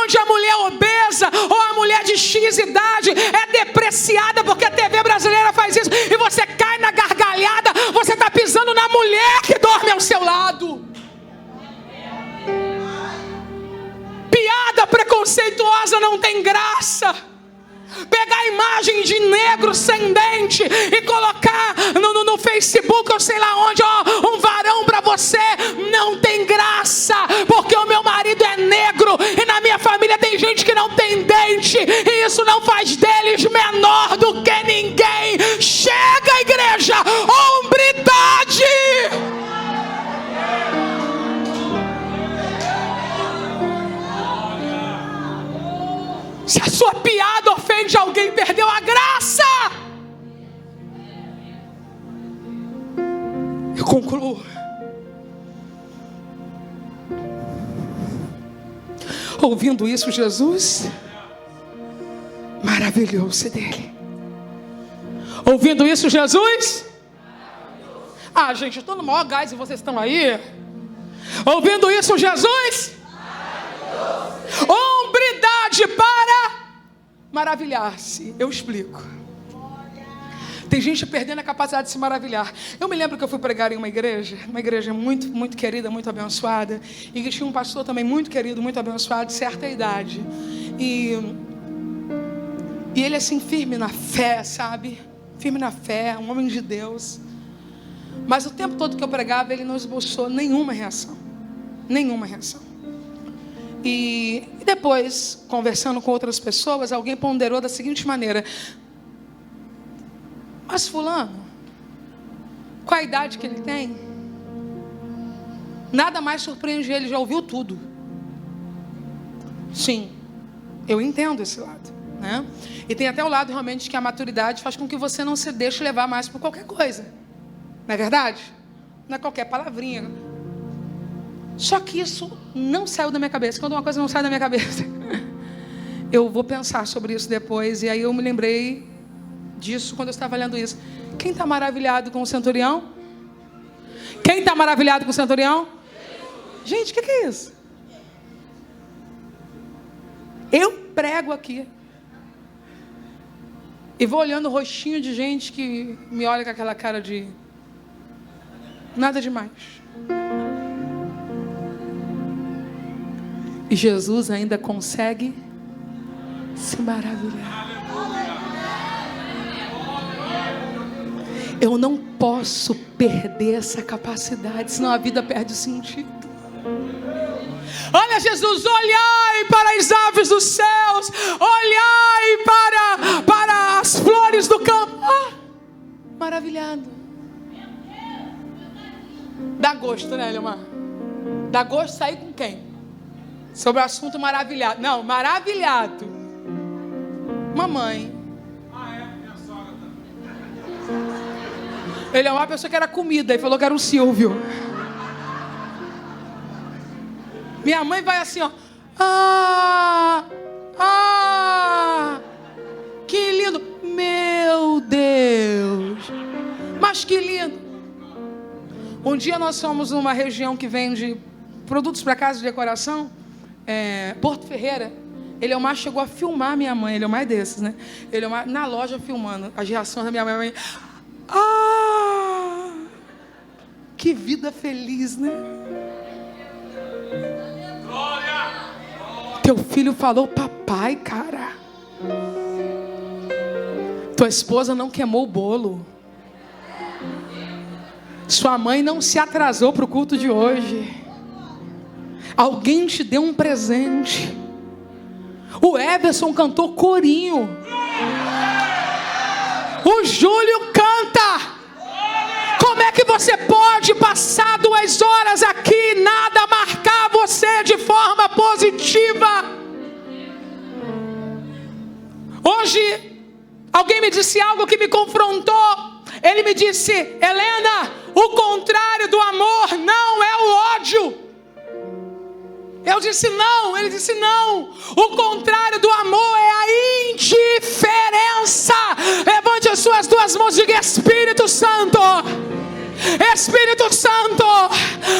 Speaker 3: onde a mulher obesa ou a mulher de X idade é depreciada porque a TV brasileira faz isso, e você cai na gargalhada, você está pisando na mulher que dorme ao seu lado. Piada preconceituosa não tem graça. Pegar a imagem de negro sem dente e colocar no Facebook ou sei lá onde, um varão para você, não tem graça, porque o meu marido é negro e na minha família tem gente que não tem dente, e isso não faz deles menor do que ninguém. Chega, Se a sua piada ofende alguém, perdeu a graça. Eu concluo. Ouvindo isso, Jesus maravilhou-se dele. Ouvindo isso, Jesus... gente, eu estou no maior gás e vocês estão aí. Ouvindo isso, Jesus... hombridade para maravilhar-se. Eu explico. Tem gente perdendo a capacidade de se maravilhar. Eu me lembro que eu fui pregar em uma igreja muito, muito querida, muito abençoada, e que tinha um pastor também muito querido, muito abençoado, de certa idade. E ele assim, firme na fé, sabe? Firme na fé, um homem de Deus. Mas o tempo todo que eu pregava, ele não esboçou nenhuma reação. Nenhuma reação. E depois, conversando com outras pessoas, alguém ponderou da seguinte maneira: mas fulano, qual a idade que ele tem? Nada mais surpreende ele, já ouviu tudo. Sim, eu entendo esse lado, né? E tem até o lado realmente que a maturidade faz com que você não se deixe levar mais por qualquer coisa. Não é verdade? Não é qualquer palavrinha. Só que isso não saiu da minha cabeça. Quando uma coisa não sai da minha cabeça, eu vou pensar sobre isso depois. E aí eu me lembrei disso quando eu estava lendo isso. Quem está maravilhado com o centurião? Quem está maravilhado com o centurião? Gente, o que é isso? Eu prego aqui e vou olhando o rostinho de gente que me olha com aquela cara de nada demais. E Jesus ainda consegue se maravilhar. Eu não posso perder essa capacidade, senão a vida perde o sentido. Olha, Jesus, olhai para as aves dos céus, olhai para as flores do campo. Maravilhado. Dá gosto, né, Leomar? Dá gosto sair com quem? Sobre o assunto maravilhado. Não, maravilhado. Mamãe.
Speaker 2: Minha sogra
Speaker 3: Ele é uma pessoa que era comida e falou que era um Silvio. Minha mãe vai assim, ó. Que lindo. Meu Deus. Mas que lindo. Um dia nós fomos numa região que vende produtos para casa de decoração. Porto Ferreira. Eleomar chegou a filmar minha mãe. Eleomar é desses, né? Eleomar na loja filmando as reações da minha mãe. Que vida feliz, né?
Speaker 2: Glória!
Speaker 3: Teu filho falou papai, cara. Tua esposa não queimou o bolo. Sua mãe não se atrasou para o culto de hoje. Alguém te deu um presente. O Everson cantou corinho. O Júlio canta. Como é que você pode passar 2 horas aqui e nada marcar você de forma positiva? Hoje, alguém me disse algo que me confrontou. Ele me disse: Helena, o contrário do amor não é o ódio. Eu disse não, ele disse não. O contrário do amor é a indiferença. Levante as suas 2 mãos e diga: Espírito Santo, Espírito Santo,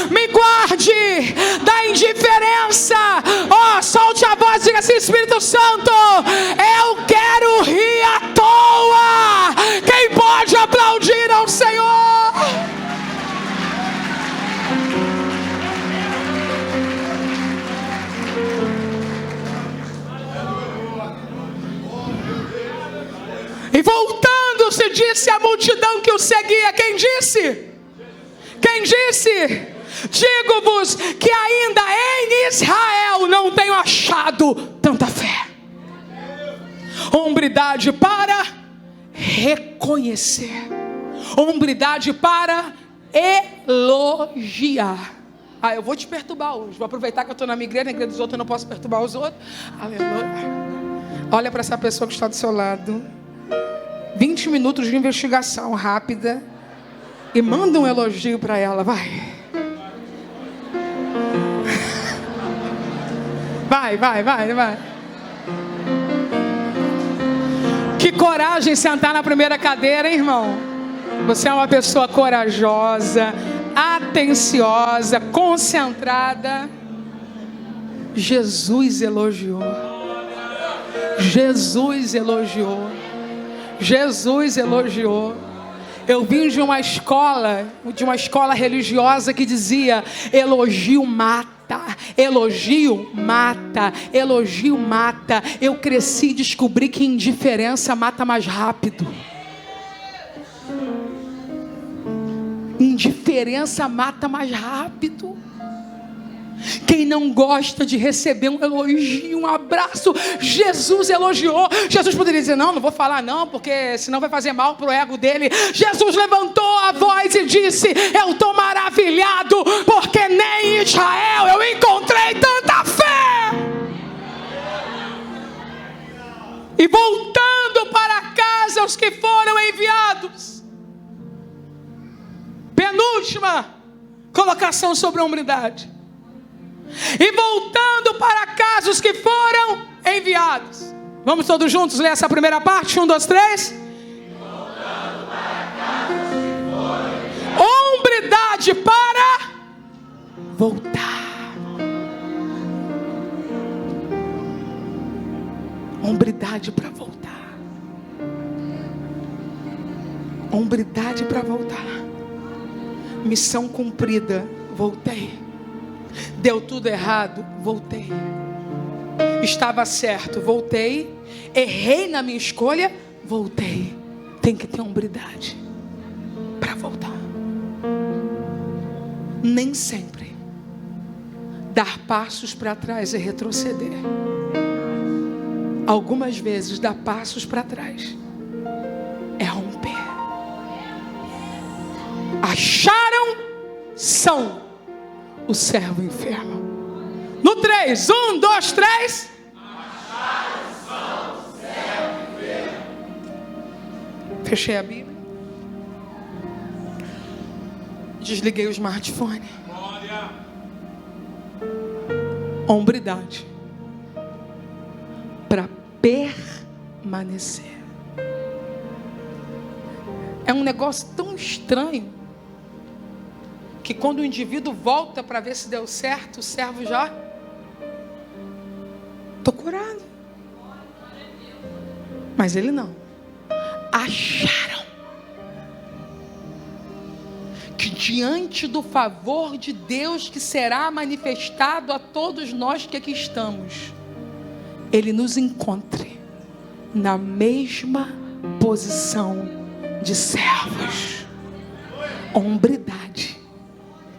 Speaker 3: me guarde da indiferença. Solte a voz e diga assim: Espírito Santo, eu quero rir à toa. Quem pode aplaudir ao Senhor? E voltando-se, disse a multidão que o seguia. Quem disse? Quem disse? Digo-vos que ainda em Israel não tenho achado tanta fé. Hombridade para reconhecer. Hombridade para elogiar. Eu vou te perturbar hoje. Vou aproveitar que eu estou na minha igreja dos outros eu não posso perturbar os outros. Aleluia. Olha para essa pessoa que está do seu lado. 20 minutos de investigação rápida. E manda um elogio para ela, vai. Vai. Que coragem sentar na primeira cadeira, hein, irmão? Você é uma pessoa corajosa, atenciosa, concentrada. Jesus elogiou. Eu vim de uma escola religiosa que dizia: elogio mata, elogio mata, elogio mata. Eu cresci e descobri que indiferença mata mais rápido. Indiferença mata mais rápido. Quem não gosta de receber um elogio, um abraço, Jesus elogiou. Jesus poderia dizer: não vou falar não, porque senão vai fazer mal para o ego dele. Jesus levantou a voz e disse: eu estou maravilhado, porque nem em Israel eu encontrei tanta fé. E voltando para casa os que foram enviados. Penúltima colocação sobre a hombridade. E voltando para casa os que foram enviados. Vamos todos juntos ler essa primeira parte? 1, 2, 3. Voltando para casa os que foram enviados. Hombridade para voltar. Hombridade para voltar. Hombridade para voltar. Missão cumprida, voltei. Deu tudo errado, voltei. Estava certo, voltei. Errei na minha escolha, voltei. Tem que ter hombridade para voltar. Nem sempre dar passos para trás é retroceder. Algumas vezes dar passos para trás é romper. Acharam, são o servo enfermo. No 3, 1, 2, 3. Acharam, são o servo enfermo. Fechei a Bíblia. Desliguei o smartphone.
Speaker 2: Glória.
Speaker 3: Hombridade para permanecer. É um negócio tão estranho que quando o indivíduo volta para ver se deu certo, o servo já: estou curado. Mas ele não. Acharam que diante do favor de Deus que será manifestado a todos nós que aqui estamos, Ele nos encontre na mesma posição de servos. Hombridade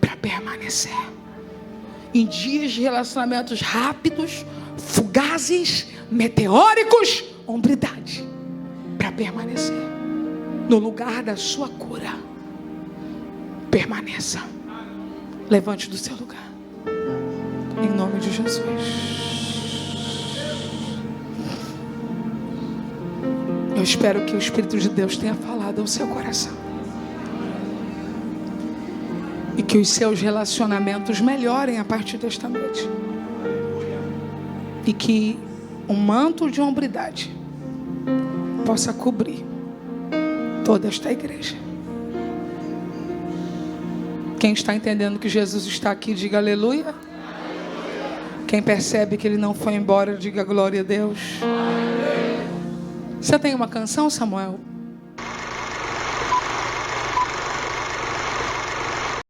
Speaker 3: para permanecer. Em dias de relacionamentos rápidos, fugazes, meteóricos, hombridade para permanecer. No lugar da sua cura, permaneça. Levante do seu lugar. Em nome de Jesus. Eu espero que o Espírito de Deus tenha falado ao seu coração. E que os seus relacionamentos melhorem a partir desta noite. E que um manto de hombridade possa cobrir toda esta igreja. Quem está entendendo que Jesus está aqui, diga aleluia. Quem percebe que Ele não foi embora, diga glória a Deus. Você tem uma canção, Samuel?